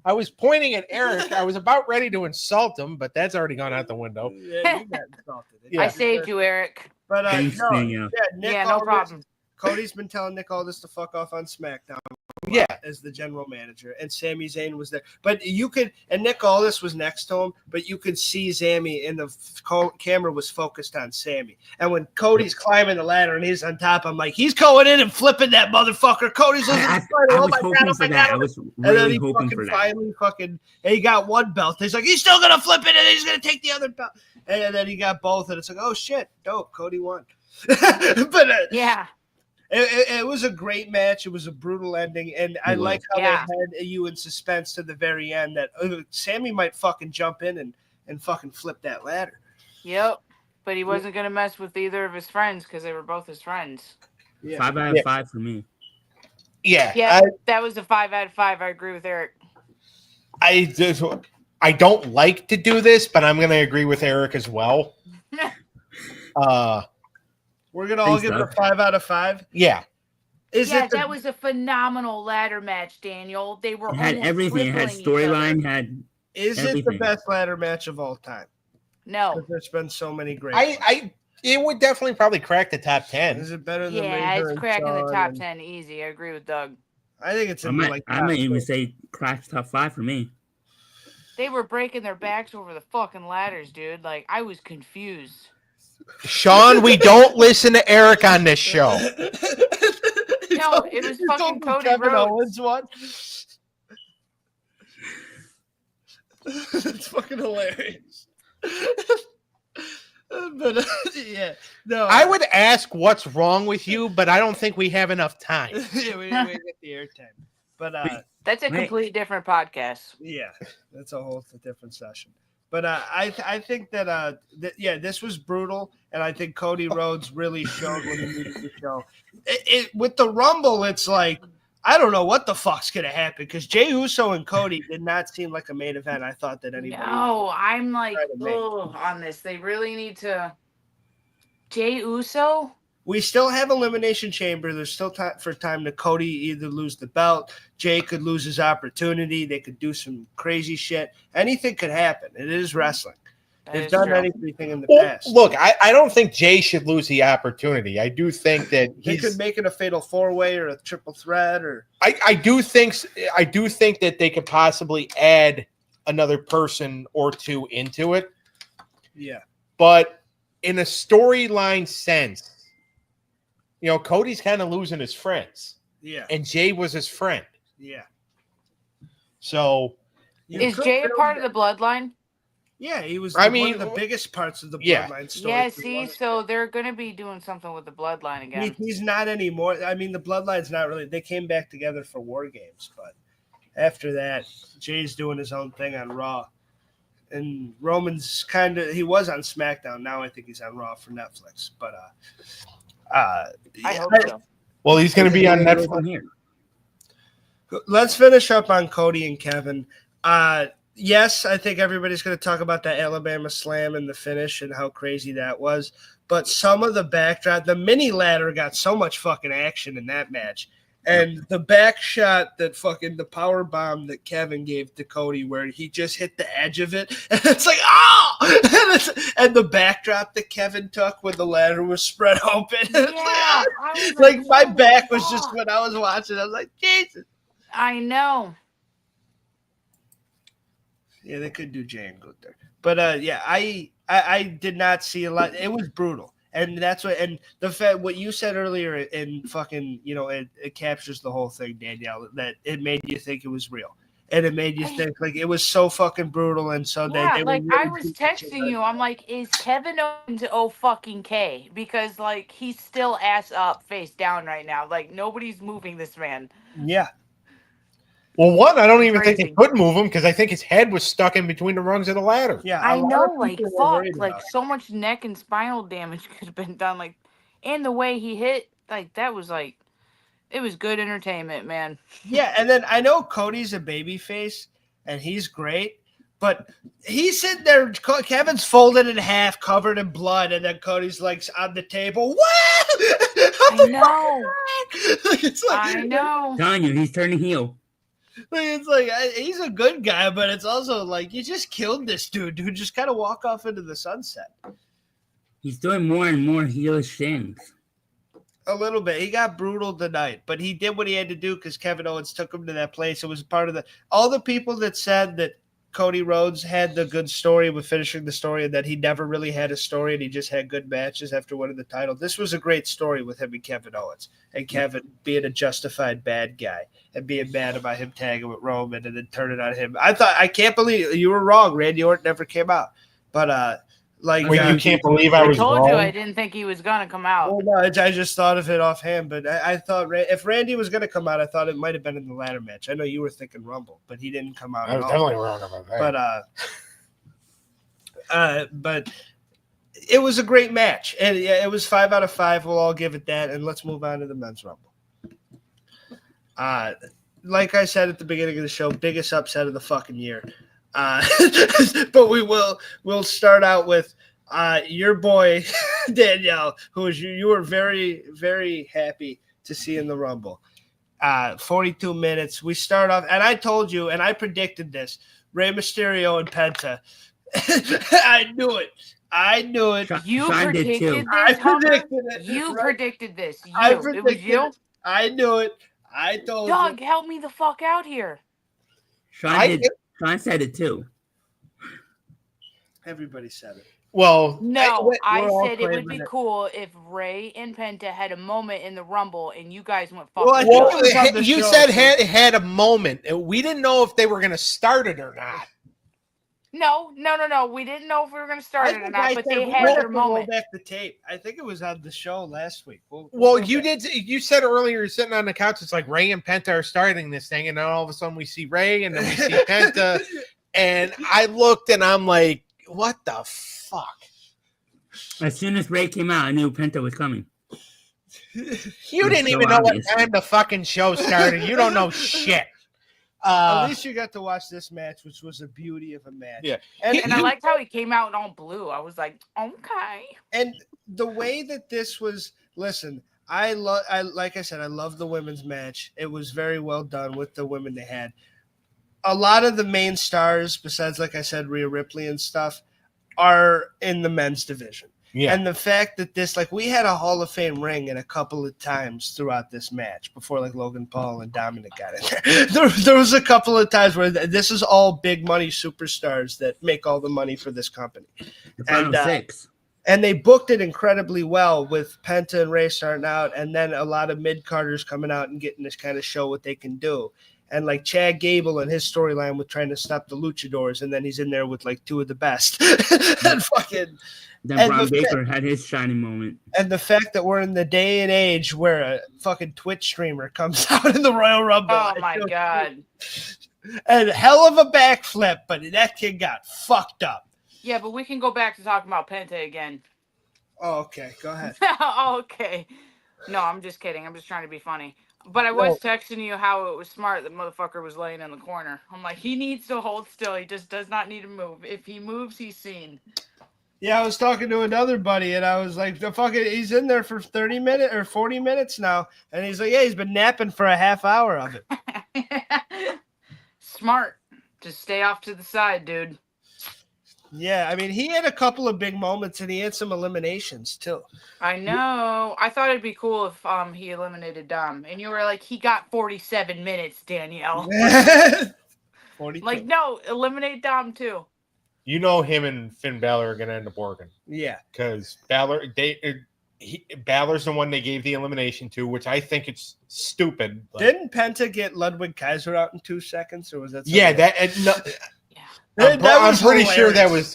I was pointing at Eric. I was about ready to insult him, but that's already gone out the window. Yeah, you got insulted. Yeah. I saved you, Eric. But Thanks, no, Danielle. Nick Yeah, no Aldis- problem. Cody's been telling Nick Aldis to fuck off on SmackDown. Yeah. As the general manager, and Sami Zayn was there. But you could, and Nick Aldis was next to him, but you could see Sami, and the camera was focused on Sami. And when Cody's climbing the ladder and he's on top, I'm like, he's going in and flipping that motherfucker. Cody's losing the title. I was hoping for that. I was And then really he hoping for that. finally and he got one belt. He's like, he's still gonna flip it, and he's gonna take the other belt. And then he got both, and it's like, oh shit, dope, Cody won. But Yeah. it was a great match. It was a brutal ending, and I like how they had you in suspense to the very end that Sami might fucking jump in and fucking flip that ladder. Yep. But he wasn't going to mess with either of his friends because they were both his friends. Yeah. 5 out of 5 for me. Yeah. Yeah, that was a 5 out of 5. I agree with Eric. I don't like to do this, but I'm going to agree with Eric as well. We're gonna all give it a 5 out of 5. Yeah. That was a phenomenal ladder match, Daniel. They were It had everything. It had storyline. Is everything. it the best ladder match of all time? No. There's been so many great. It would definitely probably crack the top 10. Is it better than? Yeah, Razor it's and cracking the Shawn top and- 10 easy. I agree with Doug. I think it's I in might top even 2. say crack top 5 for me. They were breaking their backs over the fucking ladders, dude. Like, I was confused. Sean, we don't listen to Eric on this show. No, it was fucking Cody Kevin Rhodes. Owens one. It's fucking hilarious. But yeah, no. I would ask what's wrong with you, but I don't think we have enough time. Yeah, we get the airtime. But That's a completely different podcast. yeah, that's a whole different session. But I think that this was brutal, and I think Cody Rhodes really showed what he needed to show. With the Rumble, it's like I don't know what the fuck's gonna happen because Jey Uso and Cody did not seem like a main event. I thought that anybody. No, I'm like, on this. They really need to. Jey Uso. We still have Elimination Chamber. There's still time to Cody either lose the belt, Jay could lose his opportunity. They could do some crazy shit. Anything could happen. It is wrestling. They've done anything in the past. Look, I don't think Jay should lose the opportunity. I do think that he could make it a fatal 4-way or a triple threat. Or I do think that they could possibly add another person or two into it. Yeah, but in a storyline sense. You know, Cody's kind of losing his friends. Yeah. And Jay was his friend. Yeah. So. Is Jay a part of the bloodline? Yeah, he was one of the biggest parts of the bloodline story. Yeah, see, so they're going to be doing something with the bloodline again. He's not anymore. I mean, the bloodline's not really. They came back together for War Games, but after that, Jay's doing his own thing on Raw. And Roman's he was on SmackDown. Now I think he's on Raw for Netflix. But, I hope so. Well, he's going to be on Netflix here. Let's finish up on Cody and Kevin. Yes, I think everybody's going to talk about that Alabama Slam and the finish and how crazy that was. But some of the backdrop, the mini ladder got so much fucking action in that match. And the back shot that the power bomb that Kevin gave to Cody where he just hit the edge of it. And it's like, oh! And the backdrop that Kevin took when the ladder was spread open. Yeah. Like my back was just when I was watching. I was like, Jesus. I know. Yeah, they could do Jay and Gunther. But yeah, I did not see a lot. It was brutal. And that's and the fact what you said earlier and fucking, it captures the whole thing, Danielle, that it made you think it was real. And it made you think like it was so fucking brutal. And so yeah, they like really I was texting you. I'm like, is Kevin Owens fucking K? Because like he's still ass up, face down right now. Like nobody's moving this man. Yeah. Well, I don't even think they could move him because I think his head was stuck in between the rungs of the ladder. Yeah, I know, like fuck, like so much neck and spinal damage could have been done. Like, and the way he hit, like that was like, it was good entertainment, man. Yeah, and then I know Cody's a babyface and he's great, but he's sitting there. Kevin's folded in half, covered in blood, and then Cody's like on the table. What? I know. It's like, I know. I'm telling you, he's turning heel. Like, it's like he's a good guy, but it's also like you just killed this dude who just kind of walk off into the sunset. He's doing more and more heelish things. A little bit. He got brutal tonight, but he did what he had to do because Kevin Owens took him to that place. It was part of all the people that said that Cody Rhodes had the good story with finishing the story and that he never really had a story and he just had good matches after winning the title. This was a great story with him and Kevin Owens, and Kevin being a justified bad guy and being mad about him tagging with Roman and then turning on him. I can't believe you were wrong. Randy Orton never came out, but you can't believe I was told wrong. you I didn't think he was gonna come out. Well, no, I just thought of it offhand, but I thought if Randy was going to come out, I thought it might have been in the ladder match. I know you were thinking Rumble, but he didn't come out. I was definitely wrong about that. But it was a great match, and it was 5 out of 5. We'll all give it that, and let's move on to the men's Rumble. Like I said at the beginning of the show, biggest upset of the fucking year. But we'll start out with your boy Danielle, who is you were very, very happy to see in the Rumble. 42 minutes. We start off, and I told you, and I predicted this: Rey Mysterio and Penta. I knew it. You Sean predicted did this, too. I Hummer? predicted it. You Right. predicted this. I It was predicted you. it. I knew it. I told Doug, you. help me the fuck out here. Sean said it too. Everybody said it. Well, No, I we're all said it would claiming be it. cool if Ray and Penta had a moment in the Rumble and you guys went fucking Well, I well, think it was on the you show, said so- had a moment. We didn't know if they were going to start it or not. No. We didn't know if we were going to start it or think not, I but said they we had have their to roll moment. back the tape. I think it was on the show last week. Well, you did. You said earlier, you're sitting on the couch. It's like Ray and Penta are starting this thing, and then all of a sudden we see Ray, and then we see Penta, and I looked, and I'm like, "What the fuck?" As soon as Ray came out, I knew Penta was coming. You didn't so even know obvious. what time the fucking show started. You don't know shit. At least you got to watch this match, which was a beauty of a match. Yeah. And I liked how he came out in all blue. I was like, okay. And the way that this was, listen, like I said, I love the women's match. It was very well done with the women they had. A lot of the main stars, besides, like I said, Rhea Ripley and stuff, are in the men's division. Yeah. And the fact that this, like, we had a Hall of Fame ring in a couple of times throughout this match before, like, Logan Paul and Dominic got in there. There was a couple of times where this is all big money superstars that make all the money for this company. The final six. And they booked it incredibly well with Penta and Ray starting out, and then a lot of mid-carders coming out and getting this kind of show what they can do. And like Chad Gable and his storyline with trying to stop the luchadors, and then he's in there with like two of the best. And fucking. Then and Braun the Baker had his shining moment. And the fact that we're in the day and age where a fucking Twitch streamer comes out in the Royal Rumble. Oh my God. And hell of a backflip, but that kid got fucked up. Yeah, but we can go back to talking about Penta again. Oh, okay. Go ahead. Okay. No, I'm just kidding. I'm just trying to be funny. But I was texting you how it was smart that motherfucker was laying in the corner. I'm like, he needs to hold still. He just does not need to move. If he moves, he's seen. Yeah, I was talking to another buddy, and I was like, "The fucking, he's in there for 30 minutes or 40 minutes now," and he's like, "Yeah, he's been napping for a half hour of it." Smart. Just stay off to the side, dude. Yeah, I mean, he had a couple of big moments, and he had some eliminations too. I know. I thought it'd be cool if he eliminated Dom, and you were like, he got 47 minutes, Danielle. 42. Like, no, eliminate Dom too. You know him and Finn Balor are going to end up working. Yeah. Because Balor's the one they gave the elimination to, which I think it's stupid. But... Didn't Penta get Ludwig Kaiser out in 2 seconds, or was that? Yeah, I'm pretty sure that was.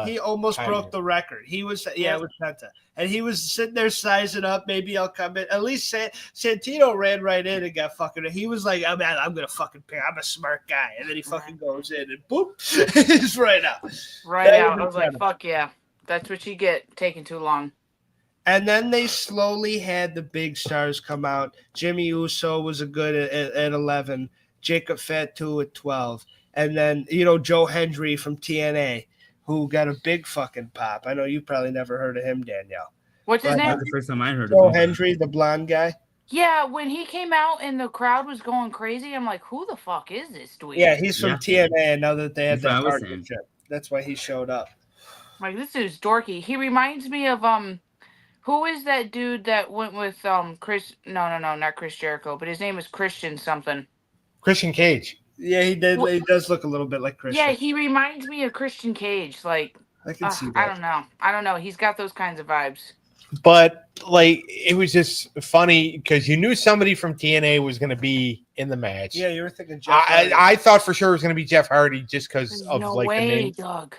He almost broke the record. He was, it was Penta, and he was sitting there sizing up. Maybe I'll come in. At least Santino ran right in and got fucking. He was like, "Oh man, I'm gonna fucking pay. I'm a smart guy," and then he fucking goes in and boop, he's right out. Right out. I was like, "Fuck yeah, that's what you get taking too long." And then they slowly had the big stars come out. Jimmy Uso was a good at 11. Jacob Fatu at 12. And then, Joe Hendry from TNA, who got a big fucking pop. I know you probably never heard of him, Danielle. What's his name? That's the first time I heard Joe of him. Hendry, the blonde guy. Yeah, when he came out and the crowd was going crazy, I'm like, who the fuck is this dweeb? Yeah, he's from Yeah. TNA, and now that they had That's that what I was saying. partnership, that's why he showed up. Like, this dude's dorky. He reminds me of who is that dude that went with Chris? No, not Chris Jericho, but his name is Christian something. Christian Cage. Yeah, he did. He does look a little bit like Christian. Yeah, he reminds me of Christian Cage. Like, I can see that. I don't know. He's got those kinds of vibes. But like, it was just funny because you knew somebody from TNA was going to be in the match. Yeah, you were thinking Jeff. I thought for sure it was going to be Jeff Hardy just because There's of no like way, the name. Doug.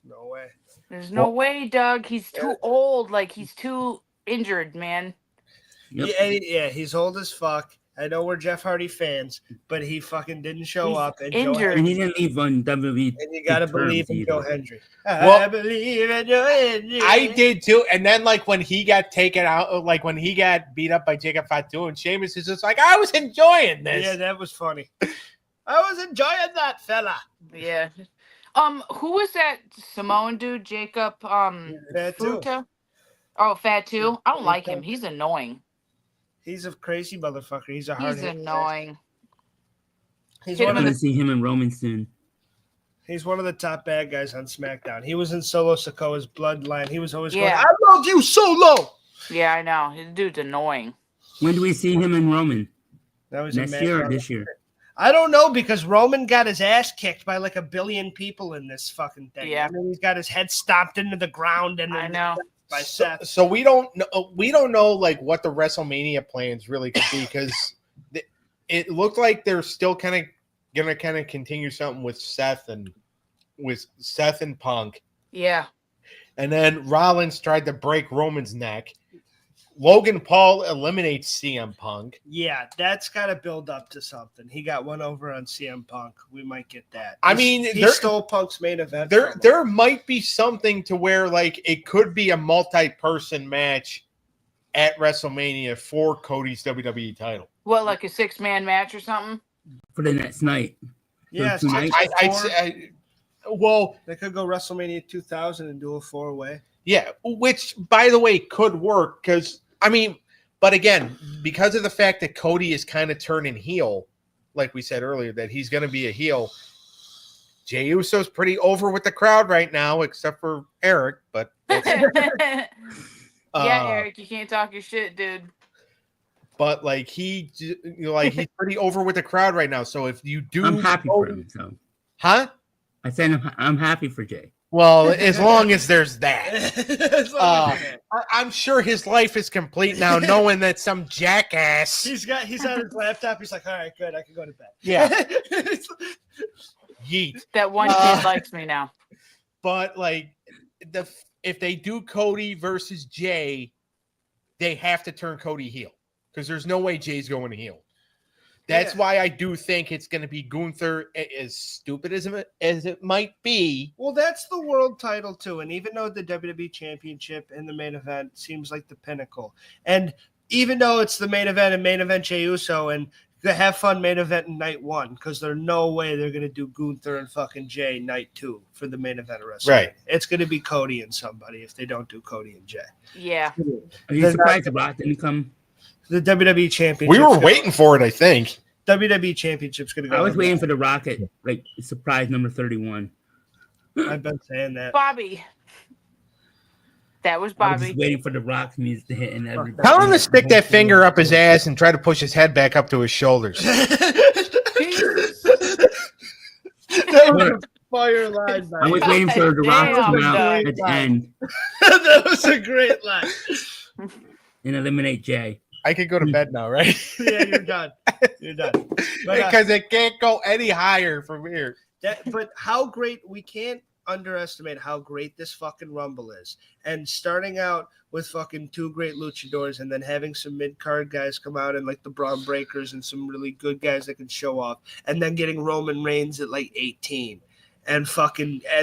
No way. There's no way, Doug. He's too old. Like, he's too injured, man. Yep. Yeah, he's old as fuck. I know we're Jeff Hardy fans, but he fucking didn't show He's up. And injured. And he didn't leave on WWE. And you gotta believe in Joe Hendry. Well, I believe in Joe Hendry. I did too. And then like when he got taken out, like when he got beat up by Jacob Fatu, and Sheamus is just like, I was enjoying this. Yeah, that was funny. I was enjoying that fella. Yeah. Who was that Samoan dude? Jacob Fatu. Futa? Oh, Fatu. I don't like him. He's annoying. He's a crazy motherfucker. He's a hard. He's annoying. He's Hit one him of I'm in the, gonna see him and Roman soon. he's one of the top bad guys on SmackDown. He was in Solo Sikoa's bloodline. He was always Yeah. going, I love you, Solo. Yeah, I know. His dude's annoying. When do we see him and Roman? That was a Next match year or on- this year? I don't know because Roman got his ass kicked by like 1 billion people in this fucking thing. Yeah. I mean, he's got his head stomped into the ground and I know. by Seth. So we don't know like what the WrestleMania plans really could be because it looked like they're still gonna continue something with Seth and Punk, Yeah. and then Rollins tried to break Roman's neck. Logan Paul eliminates CM Punk. Yeah, that's got to build up to something. He got one over on CM Punk. We might get that. I mean, he there- stole Punk's main event. from him. There might be something to where like it could be a multi-person match at WrestleMania for Cody's WWE title. What, like a 6-man match or something? For the next night. Yeah, So tonight- Well, they could go WrestleMania 2000 and do a 4-way. yeah, which by the way could work because I mean, but again, because of the fact that Cody is kind of turning heel, like we said earlier, that he's going to be a heel. Jey Uso's pretty over with the crowd right now, except for Eric. But Yeah, Eric, you can't talk your shit, dude. But like he's pretty over with the crowd right now. So if you do, I'm happy for him. So huh? I said I'm happy for Jay. Well, as long as there's that. As long as he can. I'm sure his life is complete now, knowing that some jackass. He's on his laptop. He's like, all right, good. I can go to bed. Yeah. Yeet. That one kid likes me now. But like, if they do Cody versus Jay, they have to turn Cody heel because there's no way Jay's going to heel. That's why I do think it's going to be Gunther, as stupid as it might be. Well, that's the world title too. And even though the WWE Championship in the main event seems like the pinnacle, and even though it's the main event and main event Jey Uso, and have fun main event in night 1, because there's no way they're going to do Gunther and fucking Jay night 2 for the main event of WrestleMania. Right. It's going to be Cody and somebody if they don't do Cody and Jay. Yeah. Are you surprised the Rock didn't come? The WWE Championship. We were waiting for it, I think. WWE Championship's going to go. I was waiting for the Rocket, like surprise number 31. I've been saying that. Bobby. That was I was Bobby. just waiting for the Rock's music to hit and everything. Tell him to stick that finger up his ass and try to push his head back up to his shoulders. That was a fire line. I was waiting for the Rock to come out Damn, at the end That was a great line. and eliminate Jay. I could go to bed now, right? Yeah, you're done. You're done. But, Because it can't go any higher from here. but how great, we can't underestimate how great this fucking Rumble is. And starting out with fucking 2 great luchadors and then having some mid-card guys come out and like the Braun Breakers and some really good guys that can show off. And then getting Roman Reigns at like 18. And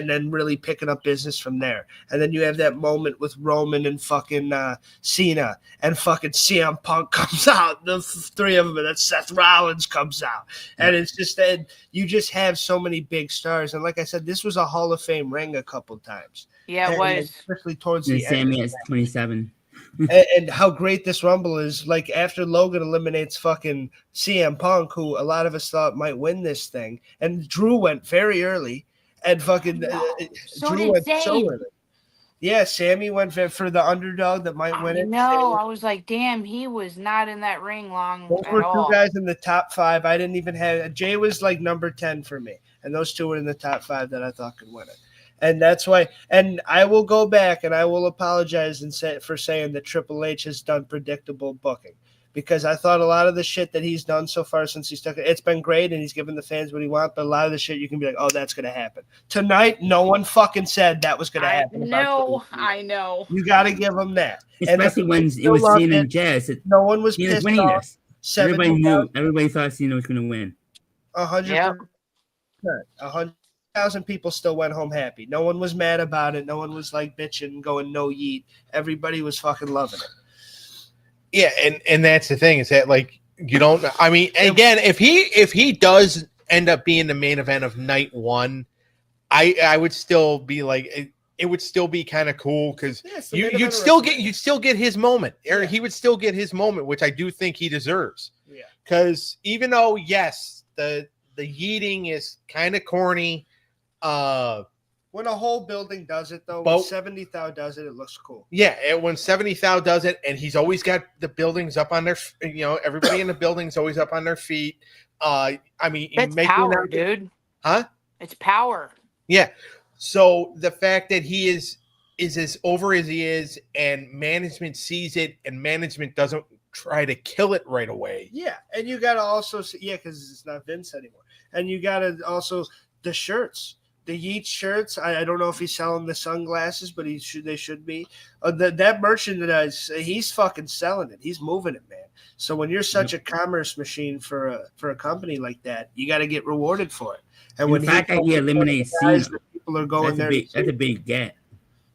then really picking up business from there. And then you have that moment with Roman and fucking Cena, and fucking CM Punk comes out, the 3 of them, and then Seth Rollins comes out. And it's just that you just have so many big stars. And like I said, this was a Hall of Fame ring a couple times. Yeah, it And was. especially towards And the end. Sammy at 27. and how great this Rumble is. Like after Logan eliminates fucking CM Punk, who a lot of us thought might win this thing, and Drew went very early, and fucking So Drew did went so Zayn. early. Yeah, Sammy went for the underdog that might win it. No, I was like, damn, he was not in that ring long Those at were all. two guys in the top 5. I didn't even have Jay was like number 10 for me, and those two were in the top 5 that I thought could win it. And that's why. And I will go back and I will apologize and say for saying that Triple H has done predictable booking, because I thought a lot of the shit that he's done so far since he's took it, it's been great and he's given the fans what he wants. But a lot of the shit you can be like, oh, that's going to happen tonight. No one fucking said that was going to happen. No, I know. You got to give them that. Especially when it was Cena and Jazz. No one was Cena's pissed winning off. this. Everybody knew. Everybody thought Cena was going to win. 100%. 100,000 people still went home happy. No one was mad about it. No one was like bitching, going no yeet. Everybody was fucking loving it. Yeah, and that's the thing is that like you don't. I mean, again, if he does end up being the main event of night 1, I would still be like it would still be kind of cool because you'd still get his moment, or he would still get his moment, which I do think he deserves. Yeah, because even though yes, the yeeting is kind of corny. When a whole building does it, though, when 70 Thou does it, it looks cool. Yeah, and when 70 Thou does it, and he's always got the buildings up on their, everybody in the building's always up on their feet. I mean, it's power, dude. Huh? It's power. Yeah. So the fact that he is as over as he is, and management sees it, and management doesn't try to kill it right away. Yeah, and you got to also, because it's not Vince anymore, and you got to also the shirts. The Yeet shirts. I don't know if he's selling the sunglasses, but they should be. That merchandise, he's fucking selling it. He's moving it, man. So when you're such a commerce machine for a company like that, you got to get rewarded for it. And when the fact that he eliminates Cena, people are going there. That's a big get.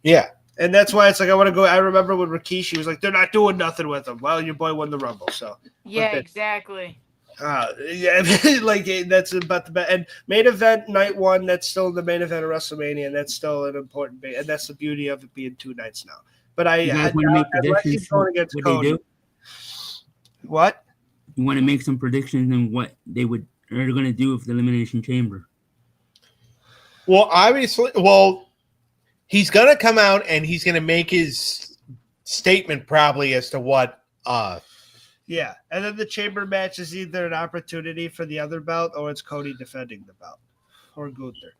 Yeah. And that's why it's like I want to go. I remember when Rikishi was like, "They're not doing nothing with him." Well, your boy won the Rumble, so yeah, exactly. Yeah, like that's about the best. And main event night 1, that's still the main event of WrestleMania, and that's still an important bit. And that's the beauty of it being 2 nights now. But I want to make predictions going against Cody. What? You want to make some predictions on what they're going to do with the Elimination Chamber? Well, obviously, he's going to come out and he's going to make his statement probably as to what. Yeah, and then the chamber match is either an opportunity for the other belt or it's Cody defending the belt or Gunther.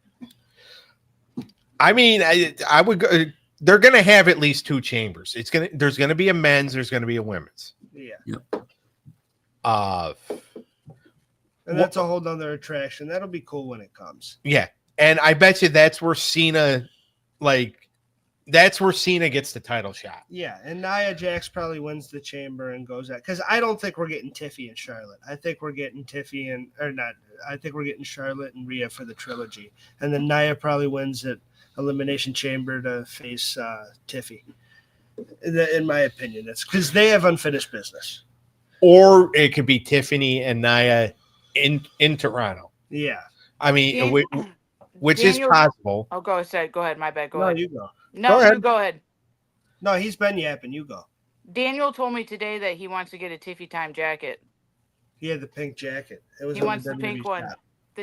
I mean, I would go. They're going to have at least 2 chambers. There's going to be a men's. There's going to be a women's. Yeah. Yep. And that's a whole nother attraction. That'll be cool when it comes. Yeah, and I bet you that's where Cena, that's where Cena gets the title shot. Yeah, and Nia Jax probably wins the chamber and goes out because I don't think we're getting Tiffy and Charlotte. I think we're getting I think we're getting Charlotte and Rhea for the trilogy, and then Nia probably wins at Elimination Chamber to face Tiffy. In my opinion, that's because they have unfinished business. Or it could be Tiffany and Nia in Toronto. Yeah, I mean, which is possible. Oh, go ahead. My bad. Go no, ahead. you go. No, you go ahead. No, he's been yapping. You go. Daniel told me today that he wants to get a Tiffy Time jacket. He had the pink jacket. He wants the pink one.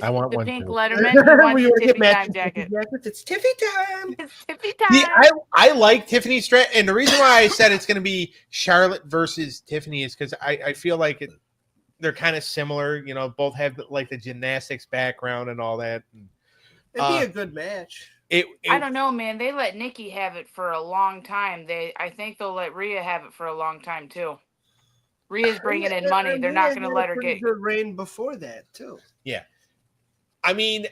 I want the one pink too. Letterman. He wants the Tiffy Time jacket. It's Tiffy time. It's Tiffy Time. See, I like Tiffany Stratton, and the reason why I said it's going to be Charlotte versus Tiffany is because I feel like they're kind of similar. Both have like the gymnastics background and all that. It'd be a good match. I don't know, man. They let Nikki have it for a long time. I think they'll let Rhea have it for a long time too. Rhea's bringing in money. They're not going to let her get good reign before that too. Yeah, I mean,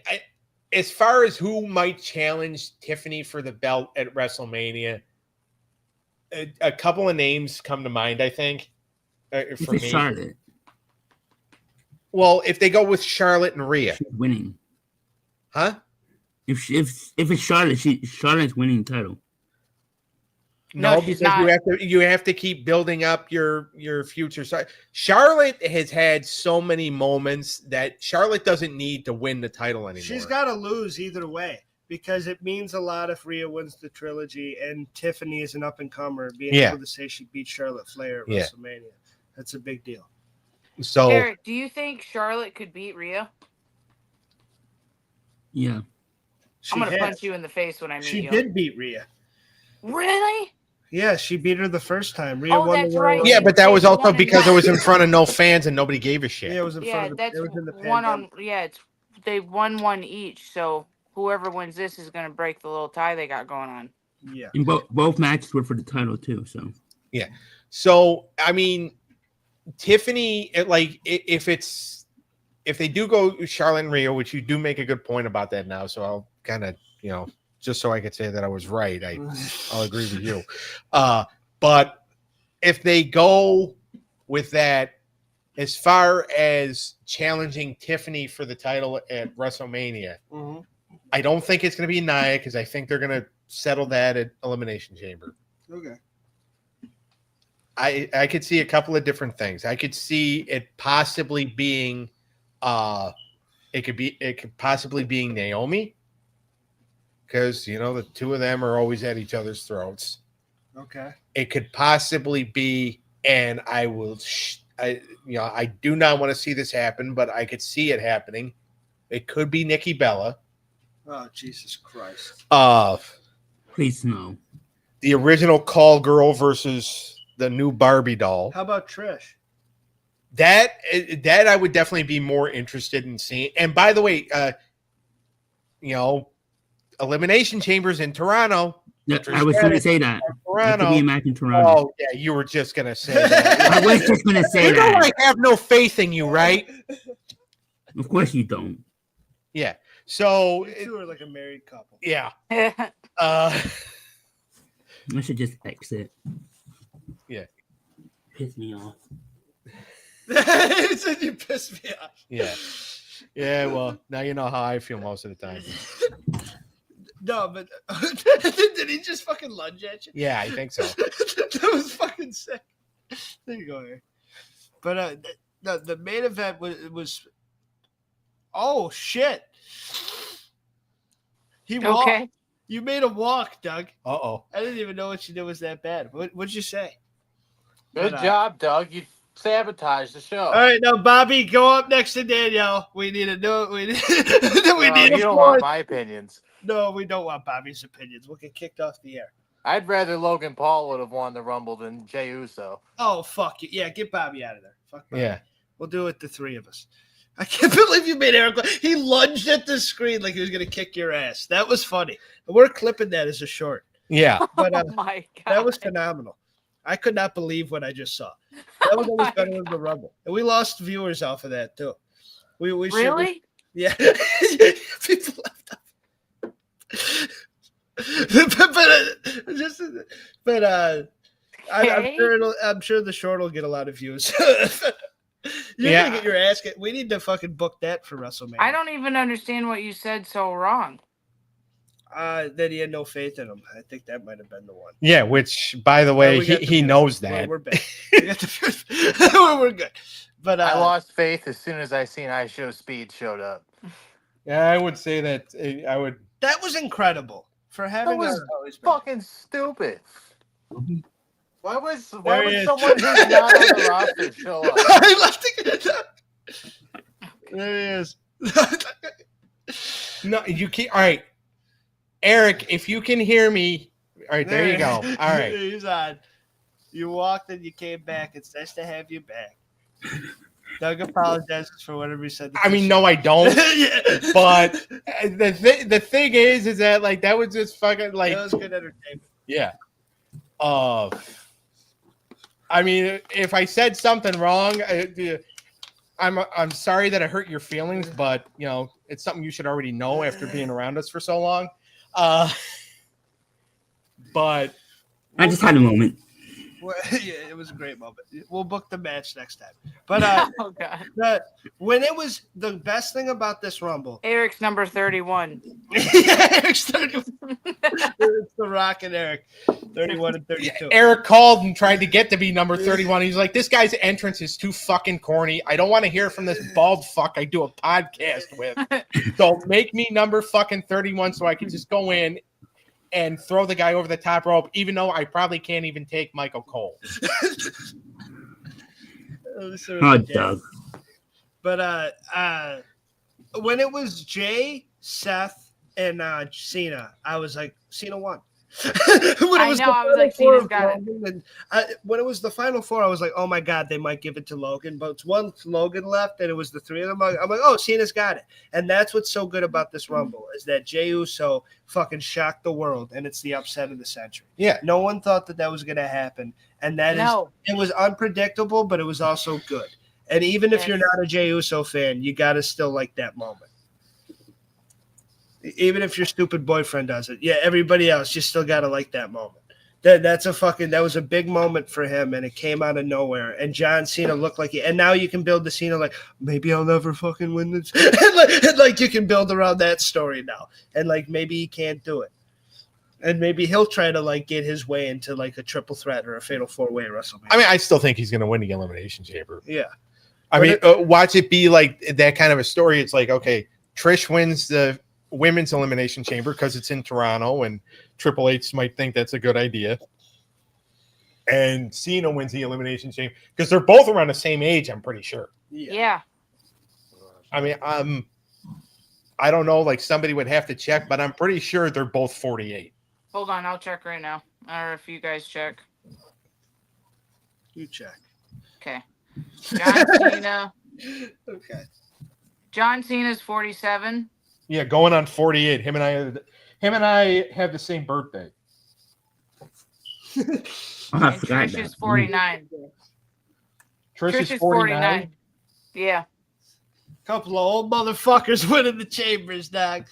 as far as who might challenge Tiffany for the belt at WrestleMania, a couple of names come to mind. I think for me, Charlotte. Well, if they go with Charlotte and Rhea, she's winning, huh? If it's Charlotte, Charlotte's winning the title. No, because you have to keep building up your future. So Charlotte has had so many moments that Charlotte doesn't need to win the title anymore. She's got to lose either way because it means a lot if Rhea wins the trilogy and Tiffany is an up and comer, being able to say she beat Charlotte Flair at WrestleMania. That's a big deal. So, Derek, do you think Charlotte could beat Rhea? Yeah. I'm gonna punch you in the face when I meet you. She did beat Rhea. Really? Yeah, she beat her the first time. Rhea Oh, won that's the Royal right. Rumble. yeah, but that was also because it was in one. front of no fans and nobody gave a shit. Yeah, it was in front of the, That's it was in the one on. pandemic. Yeah, they won one each. So whoever wins this is gonna break the little tie they got going on. Yeah. And both matches were for the title too. So yeah. So I mean, Tiffany, if they do go Charlotte and Rhea, which you do make a good point about that now, so I'll kind of just so I could say that I was right, I'll agree with you. But if they go with that, as far as challenging Tiffany for the title at WrestleMania, I don't think it's going to be Nia because I think they're going to settle that at Elimination Chamber. Okay. I could see a couple of different things. I could see it possibly being, it could possibly being Naomi, because the two of them are always at each other's throats. Okay. It could possibly be, and I do not want to see this happen, but I could see it happening. It could be Nikki Bella. Oh, Jesus Christ. Please no. The original Call Girl versus the new Barbie doll. How about Trish? That I would definitely be more interested in seeing. And by the way, Elimination Chambers in Toronto. Yeah, I was going to say that. Toronto. Be a match in Toronto. Oh yeah, you were just going to say that. I was just going to say you that. know I have no faith in you, right? Of course you don't. Yeah. So you two are like a married couple. Yeah. I should just exit. Yeah. Piss me off. You said you pissed me off. Yeah. Yeah, well, now you know how I feel most of the time. No, but did he just fucking lunge at you? Yeah, I think so. That was fucking sick. There you go, Harry. But the main event was oh shit. He walked. Okay. You made him walk, Doug. Uh-oh. I didn't even know what you did was that bad. What'd you say? Good job, Doug. You sabotaged the show. All right, now Bobby, go up next to Danielle. We need a no. We need. You don't want my opinions. No, we don't want Bobby's opinions. We'll get kicked off the air. I'd rather Logan Paul would have won the Rumble than Jey Uso. Oh fuck you! Yeah, get Bobby out of there. Fuck Bobby. Yeah, we'll do it. The three of us. I can't believe you made Eric. He lunged at the screen like he was gonna kick your ass. That was funny. We're clipping that as a short. Yeah, but Oh my God. that was phenomenal. I could not believe what I just saw. That was always better than the Rumble, and we lost viewers off of that too. We Really? Yeah. People left off. I'm sure the short will get a lot of views. You're gonna get your ass kicked. We need to fucking book that for WrestleMania. I don't even understand what you said so wrong. That he had no faith in him. I think that might have been the one. Yeah, which by the way, he knows that. We're back. We're good. But I lost faith as soon as I seen I Show Speed showed up. Yeah, I would say that I would. That was incredible for having. That was fucking stupid. Why would someone who's not on the roster show up? I left it. There he is. No, you can't. All right, Eric, if you can hear me, all right, there you go. All right, he's on. You walked and you came back. It's nice to have you back. Doug apologizes for whatever he said. I mean, no, I don't. But the thing is that like that was just fucking like that was good entertainment. Yeah. I mean, if I said something wrong, I'm sorry that I hurt your feelings, but it's something you should already know after being around us for so long. But I just had a moment. Well, yeah, it was a great moment. We'll book the match next time. But Oh God. when it was the best thing about this Rumble, Eric's number 31. Eric's 31. It's The Rock and Eric, 31 and 32. Eric called and tried to get to be number 31. He's like, this guy's entrance is too fucking corny. I don't want to hear from this bald fuck I do a podcast with. So make me number fucking 31 so I can just go in and throw the guy over the top rope, even though I probably can't even take Michael Cole. Oh, Doug. But when it was Jay, Seth, and Cena, I was like, Cena won. I was like, Cena's got it. And when it was the final four, I was like, oh my God, they might give it to Logan. But it's one Logan left, and it was the three of them. I'm like, oh, Cena's got it. And that's what's so good about this Rumble is that Jey Uso fucking shocked the world, and it's the upset of the century. Yeah. No one thought that was going to happen. And it was unpredictable, but it was also good. And even if you're not a Jey Uso fan, you got to still like that moment. Even if your stupid boyfriend does it. Yeah, everybody else, you still got to like that moment. That was a big moment for him, and it came out of nowhere. And John Cena looked like and now you can build the Cena like, maybe I'll never fucking win this. like you can build around that story now. And like maybe he can't do it. And maybe he'll try to like get his way into like a triple threat or a fatal four-way WrestleMania. I mean, I still think he's going to win the Elimination Chamber. Yeah. I mean, watch it be like that kind of a story. It's like, okay, Trish wins the Women's Elimination Chamber because it's in Toronto, and Triple H might think that's a good idea. And Cena wins the Elimination Chamber because they're both around the same age, I'm pretty sure. Yeah. I mean, I don't know, like somebody would have to check, but I'm pretty sure they're both 48. Hold on, I'll check right now. Or if you guys check. You check. Okay. John Cena. Okay. John Cena's 47. Yeah, going on 48. Him and I have the same birthday. And Trish is 49. Trish is 49. Yeah. Couple of old motherfuckers winning the chambers, dog.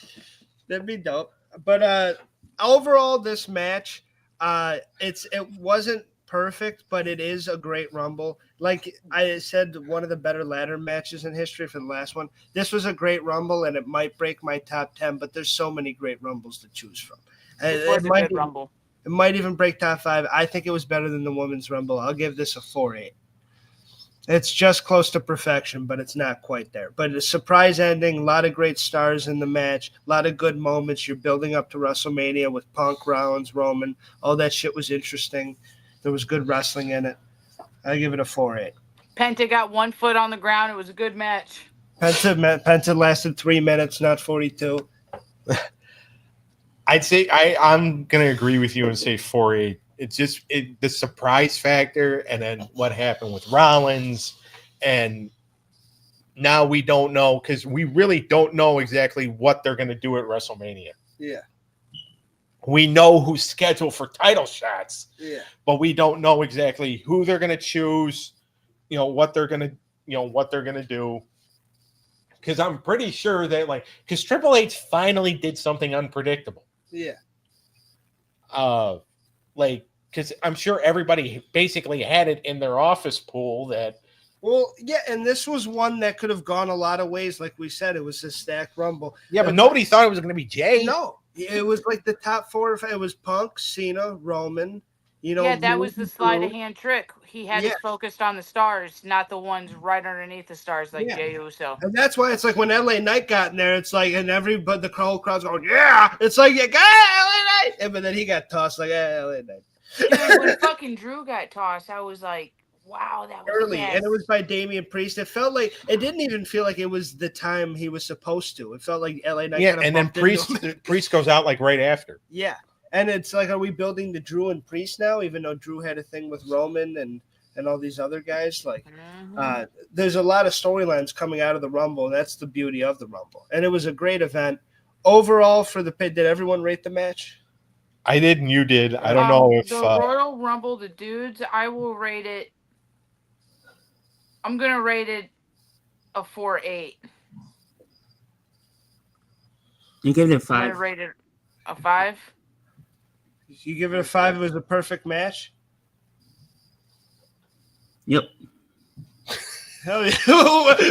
That'd be dope. But overall, this match, it wasn't perfect, but it is a great Rumble. Like I said, one of the better ladder matches in history for the last one. This was a great Rumble, and it might break my top 10, but there's so many great Rumbles to choose from. It was a good Rumble. It might even break top 5. I think it was better than the Women's Rumble. I'll give this a 4.8. It's just close to perfection, but it's not quite there. But a surprise ending, a lot of great stars in the match, a lot of good moments. You're building up to WrestleMania with Punk, Rollins, Roman. All that shit was interesting. There was good wrestling in it. I give it a 4.8. Penta got 1 foot on the ground. It was a good match. Penta lasted 3 minutes, not 42. I'd say I'm going to agree with you and say 4.8. It's just the surprise factor, and then what happened with Rollins, and now we don't know because we really don't know exactly what they're going to do at WrestleMania. Yeah. We know who's scheduled for title shots, but we don't know exactly who they're going to choose, what they're going to do. Because I'm pretty sure that because Triple H finally did something unpredictable. Yeah. Because I'm sure everybody basically had it in their office pool that. Well, yeah, and this was one that could have gone a lot of ways. Like we said, it was a stacked Rumble. Yeah, but nobody thought it was going to be Jay. No, it was like the top 4. It was Punk, Cena, Roman. Yeah, that was the sleight of hand trick. He had us focused on the stars, not the ones right underneath the stars like Jey Uso. And that's why it's like when LA Knight got in there, it's like, and everybody, the whole crowd's going, yeah. It's like, yeah, LA Knight. And but then he got tossed like, LA Knight. Dude, when fucking Drew got tossed, I was like, wow, that was early. And it was by Damian Priest. It felt like, it didn't even feel like it was the time he was supposed to. It felt like LA Knight. Yeah, and then Priest goes out like right after. Yeah. And it's like, are we building the Drew and Priest now, even though Drew had a thing with Roman and all these other guys? Like, there's a lot of storylines coming out of the Rumble, and that's the beauty of the Rumble. And it was a great event. Overall, did everyone rate the match? I did, and you did. I don't know if... The Royal Rumble, the dudes, I will rate it... I'm going to rate it a 4.8. You give it a 5. I'm going to rate it a 5. You give it a 5. It was a perfect match. Yep. Hell yeah.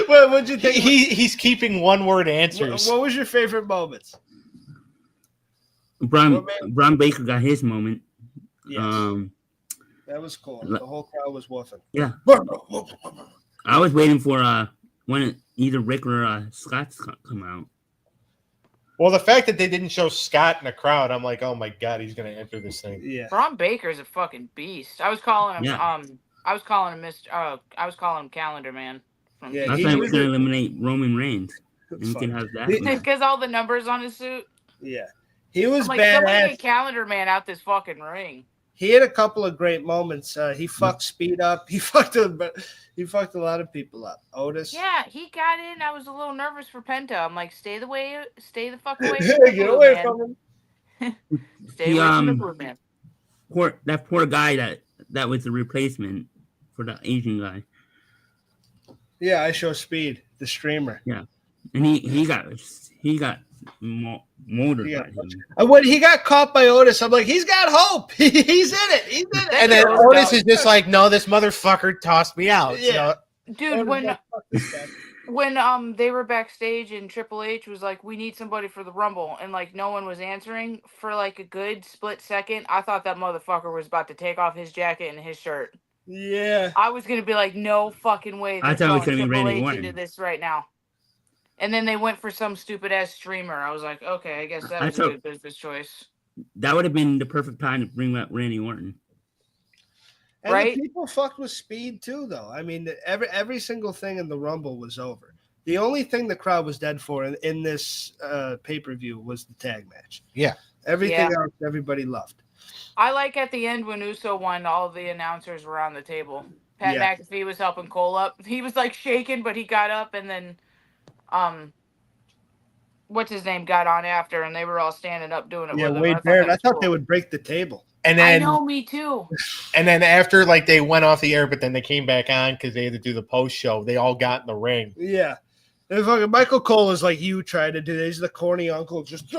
What'd you think? He's keeping one-word answers. What was your favorite moments? Braun Baker got his moment. Yes. That was cool. The whole crowd was woofing. Yeah. I was waiting for when either Rick or Scott's come out. Well, the fact that they didn't show Scott in the crowd, I'm like, oh my god, he's gonna enter this thing. Yeah. Braun Baker's a fucking beast. I was calling him. Yeah. I was calling him Calendar Man. Yeah, I thought he was gonna eliminate Roman Reigns. And he can have that. Because all the numbers on his suit. Yeah. He was like, badass. Somebody get Calendar Man out this fucking ring. He had a couple of great moments. He fucked Speed up. He fucked a lot of people up. Otis. Yeah, he got in. I was a little nervous for Penta. I'm like, stay the fuck away. Get away from him. Stay away from the blue man. That poor guy that was the replacement for the Asian guy. Yeah, I show Speed, the streamer. Yeah, and he got motored by him. When he got caught by Otis, I'm like, he's got hope. He's in it. He's in it. And then Otis is just like, no, this motherfucker tossed me out. Yeah. Dude, when they were backstage and Triple H was like, we need somebody for the Rumble, and like no one was answering for like a good split second, I thought that motherfucker was about to take off his jacket and his shirt. Yeah. I was gonna be like, no fucking way. I thought it was gonna be Triple Randy H Orton. into this right now. And then they went for some stupid ass streamer. I was like, okay, I guess that was a good business choice. That would have been the perfect time to bring back Randy Orton. And right? the people fucked with Speed too, though. I mean, every single thing in the Rumble was over. The only thing the crowd was dead for in this pay-per-view was the tag match. Yeah. Everything else, everybody loved. I like at the end when Uso won, all the announcers were on the table. Pat McAfee was helping Cole up. He was like shaking, but he got up, and then what's his name got on after, and they were all standing up doing it. Yeah, with him. Wade Barrett. I thought they would break the table. And then I know, me too. And then after like they went off the air, but then they came back on because they had to do the post show. They all got in the ring. Yeah, and fucking Michael Cole is like you tried to do. He's the corny uncle. Just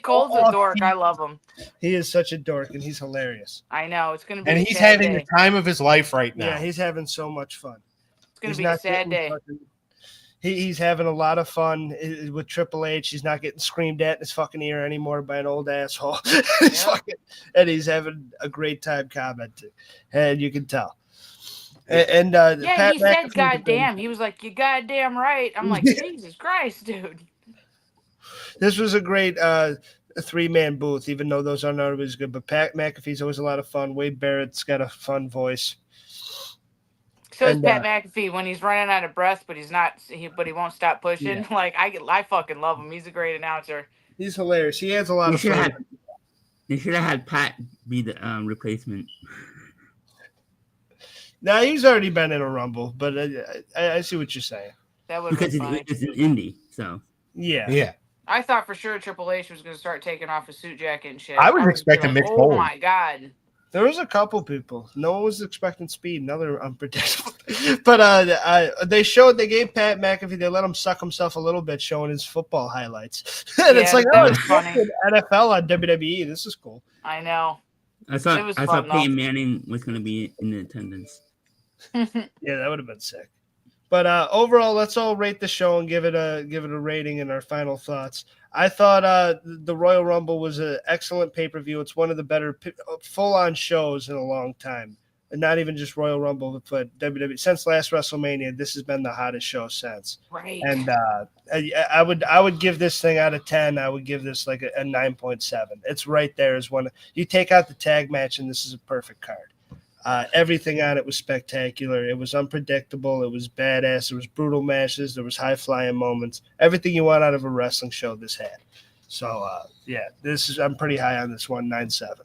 Cole's a dork. I love him. He is such a dork, and he's hilarious. I know it's gonna be. And he's having the time of his life right now. Yeah, he's having so much fun. It's gonna be a sad day. He's having a lot of fun with Triple H. He's not getting screamed at in his fucking ear anymore by an old asshole. And he's having a great time commenting, and you can tell. And yeah, he said "goddamn." He was like, "You goddamn right." I'm like, Jesus Christ, dude. This was a great three-man booth, even though those aren't always good. But Pat McAfee's always a lot of fun. Wade Barrett's got a fun voice. So is Pat McAfee when he's running out of breath, but he's not. But he won't stop pushing. Yeah. Like I fucking love him. He's a great announcer. He's hilarious. He has a lot of fun. They should have had Pat be the replacement. Now he's already been in a Rumble, but I see what you're saying. That would because be fine. it's an indie, so yeah. I thought for sure Triple H was going to start taking off his suit jacket and shit. I was expecting Mick Oh Foley. my god. There was a couple people. No one was expecting Speed. Another unpredictable. But they gave Pat McAfee, they let him suck himself a little bit, showing his football highlights. And it's like, oh, it's funny. NFL on WWE. This is cool. I know. I thought Peyton Manning was going to be in attendance. Yeah, that would have been sick. But overall, let's all rate the show and give it a rating and our final thoughts. I thought the Royal Rumble was an excellent pay-per-view. It's one of the better full-on shows in a long time. And not even just Royal Rumble, but WWE. Since last WrestleMania, this has been the hottest show since. Right. And I would give this thing out of 10. I would give this like a 9.7. It's right there as one. You take out the tag match, and this is a perfect card. Everything on it was spectacular. It was unpredictable. It was badass. There was brutal matches. There was high-flying moments. Everything you want out of a wrestling show this had. So, I'm pretty high on this one, 9.7.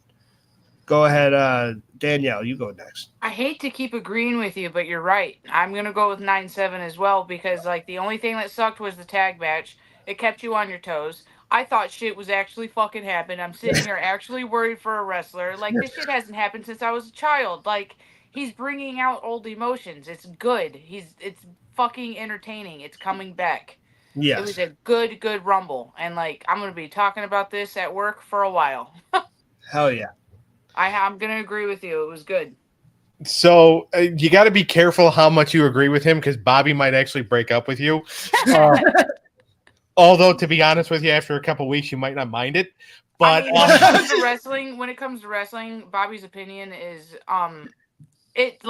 Go ahead, Danielle. You go next. I hate to keep agreeing with you, but you're right. I'm going to go with 9.7 as well because, like, the only thing that sucked was the tag match. It kept you on your toes. I thought shit was actually fucking happened. I'm sitting here actually worried for a wrestler. Like, this shit hasn't happened since I was a child. Like, he's bringing out old emotions. It's good. It's fucking entertaining. It's coming back. Yes. It was a good Rumble. And, like, I'm going to be talking about this at work for a while. Hell yeah. I'm going to agree with you. It was good. So you got to be careful how much you agree with him because Bobby might actually break up with you. Although, to be honest with you, after a couple weeks, you might not mind it. But I mean, when it comes to wrestling, Bobby's opinion is it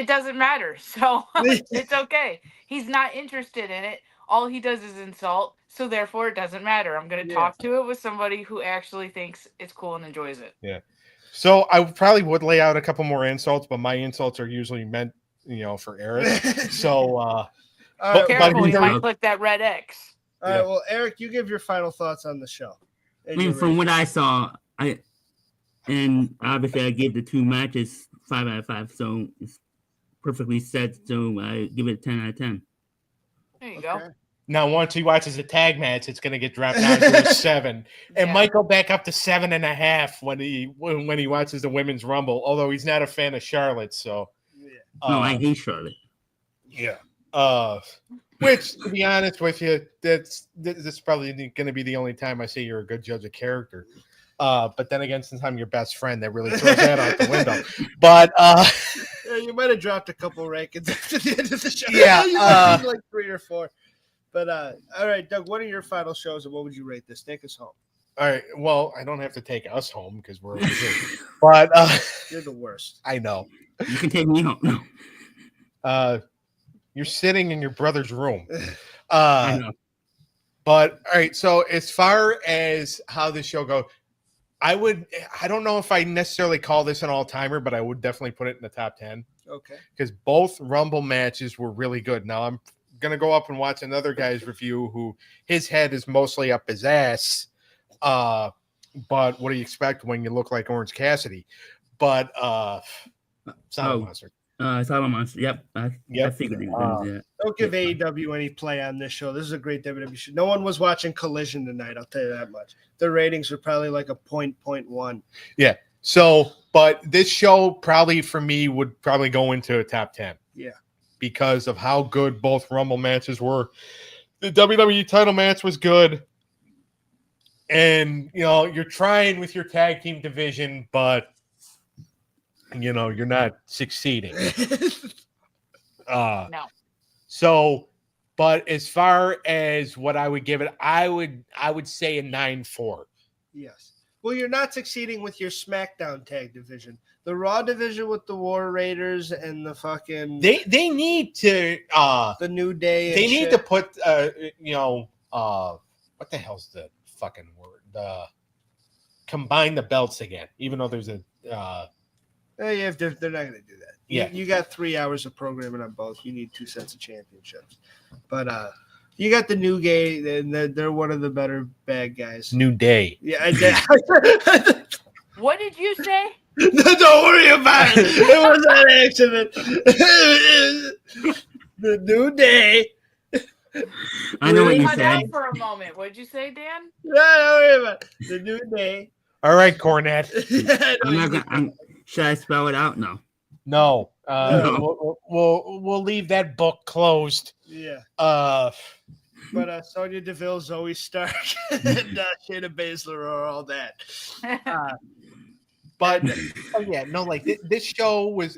doesn't matter. So it's okay. He's not interested in it. All he does is insult. So therefore, it doesn't matter. I'm going to talk to it with somebody who actually thinks it's cool and enjoys it. Yeah. So I probably would lay out a couple more insults, but my insults are usually meant, for Eric. So, careful, you might click that red X. All right. Well, Eric, you give your final thoughts on the show. I mean, from what I saw, and obviously I gave the 2 matches 5 out of 5, so it's perfectly set. So I give it a 10 out of 10. There you go. Now, once he watches the tag match, it's going to get dropped down to a 7, and might go back up to 7.5 when he watches the Women's Rumble. Although he's not a fan of Charlotte, so no, I hate Charlotte. Yeah. Which, to be honest with you, this is probably going to be the only time I say you're a good judge of character. But then again, since I'm your best friend, that really throws that out the window. But you might have dropped a couple rankings after the end of the show. Yeah, you might be like 3 or 4. But all right, Doug, what are your final shows, and what would you rate this? Take us home. All right. Well, I don't have to take us home because we're over here. But you're the worst. I know. You can take me home. No. You're sitting in your brother's room. I know. But all right. So as far as how this show goes, I don't know if I necessarily call this an all-timer, but I would definitely put it in the top 10. Okay. Because both Rumble matches were really good. Now I'm gonna go up and watch another guy's review who his head is mostly up his ass. But what do you expect when you look like Orange Cassidy? But Silent Monster. Silent Monster. Yep. I figured he was gonna do that. Don't give AEW any play on this show. This is a great WWE show. No one was watching Collision tonight, I'll tell you that much. Their ratings were probably like a 0.1. Yeah. So, but this show probably for me would probably go into a top 10. Yeah. Because of how good both Rumble matches were. The WWE title match was good. And, you're trying with your tag team division, but, you're not succeeding. No. So, but as far as what I would give it, I would say a 9.4. Yes. Well, you're not succeeding with your SmackDown tag division. The Raw division with the War Raiders and the fucking they need to the New Day. They need to put what the hell's the fucking word? Combine the belts again. Even though there's a they're not going to do that. Yeah, you got 3 hours of programming on both. You need 2 sets of championships. But you got the New Day, and they're one of the better bad guys. New Day. Yeah, I did. What did you say? Don't worry about it. It was an accident. The New Day. I know what you Cut said. out for a moment. What did you say, Dan? No, don't worry about it. The New Day. All right, Cornette. Should I spell it out? No. No. We'll leave that book closed. Yeah. But Sonya Deville, Zoe Stark, and Shayna Baszler are all that. But yeah, no, like this show was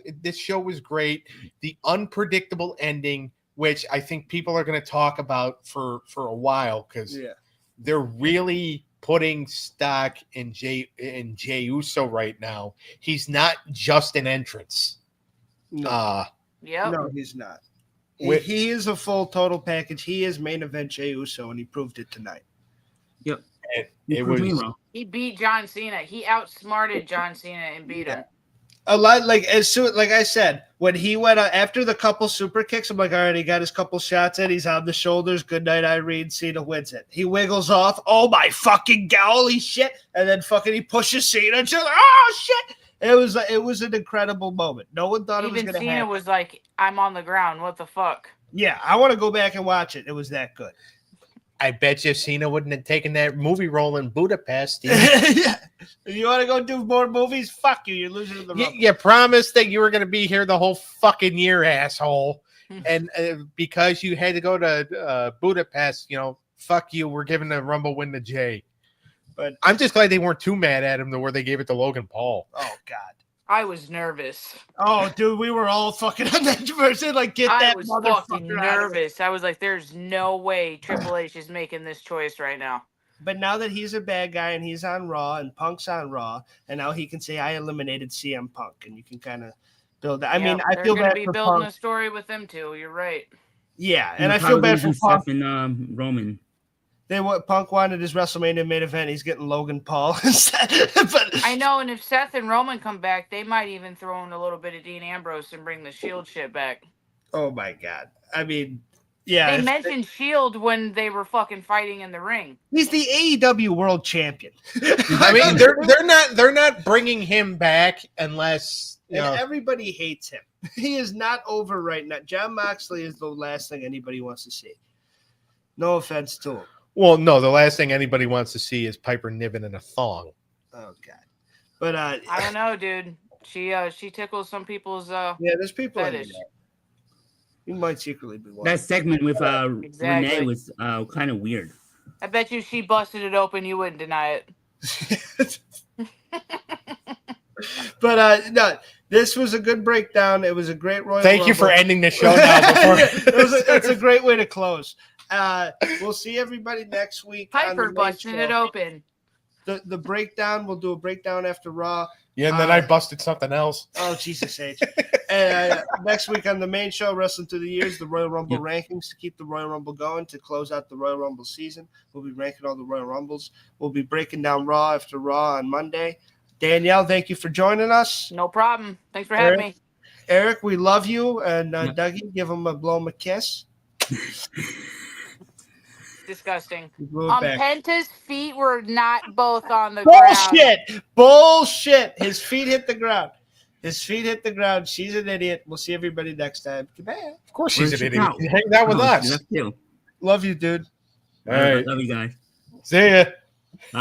great. The unpredictable ending, which I think people are going to talk about for a while, because they're really putting stock in Jey Uso right now. He's not just an entrance. No. No, he's not. He is a full total package. He is main event Jey Uso, and he proved it tonight. Yep. He beat John Cena. He outsmarted John Cena and beat him. A lot, like I said, when he went after the couple super kicks, I'm like, all right, he got his couple shots in. He's on the shoulders. Good night, Irene. Cena wins it. He wiggles off. Oh my fucking holy shit! And then fucking he pushes Cena. And she's like, oh shit! It was an incredible moment. No one thought it was going to happen. Cena was like, I'm on the ground. What the fuck? Yeah, I want to go back and watch it. It was that good. I bet you Cena wouldn't have taken that movie role in Budapest. Yeah. You want to go do more movies? Fuck you. You're losing to the Rumble. You promised that you were going to be here the whole fucking year, asshole. And because you had to go to Budapest, fuck you. We're giving the Rumble win to Jay. But I'm just glad they weren't too mad at him to where they gave it to Logan Paul. Oh, God. I was nervous. Oh, dude, we were all fucking on that person. Like, get I that was motherfucker fucking out of here. nervous. I was like, there's no way Triple H is making this choice right now. But now that he's a bad guy and he's on Raw and Punk's on Raw, and now he can say, I eliminated CM Punk, and you can kind of build that. I mean, I feel bad be for building Punk. a story with them too. You're right. Yeah, and I feel bad for Punk. Seth and Roman. Punk wanted his WrestleMania main event. He's getting Logan Paul instead. But I know, and if Seth and Roman come back, they might even throw in a little bit of Dean Ambrose and bring the Shield shit back. oh my God. I mean, yeah. They mentioned Shield when they were fucking fighting in the ring. He's the AEW World Champion. I mean, they're not bringing him back unless everybody hates him. He is not over right now. Jon Moxley is the last thing anybody wants to see. No offense to him. Well, no, the last thing anybody wants to see is Piper Niven in a thong. Oh God. But I don't know, dude. She tickles some people's there's people fetish. You might secretly be one. That segment with Renee was kind of weird. I bet you she busted it open, you wouldn't deny it. But no, this was a good breakdown. It was a great Royal Thank Rumble. you for ending the show now. It's a great way to close. We'll see everybody next week. Piper busting it open. The breakdown, we'll do a breakdown after Raw. Yeah, and then I busted something else. Oh, Jesus H. Next week on the main show, Wrestling Through the Years, the Royal Rumble rankings to keep the Royal Rumble going to close out the Royal Rumble season. We'll be ranking all the Royal Rumbles. We'll be breaking down Raw after Raw on Monday. Danielle, thank you for joining us. No problem. Thanks for having me. Eric, we love you. And Dougie, give him a blow him a kiss. Disgusting. Back. Penta's feet were not both on the ground. Bullshit. His feet hit the ground. She's an idiot. We'll see everybody next time. Goodbye. Of course she's an idiot. Hang out with us. Love you, dude. All right. Love you guys. See ya.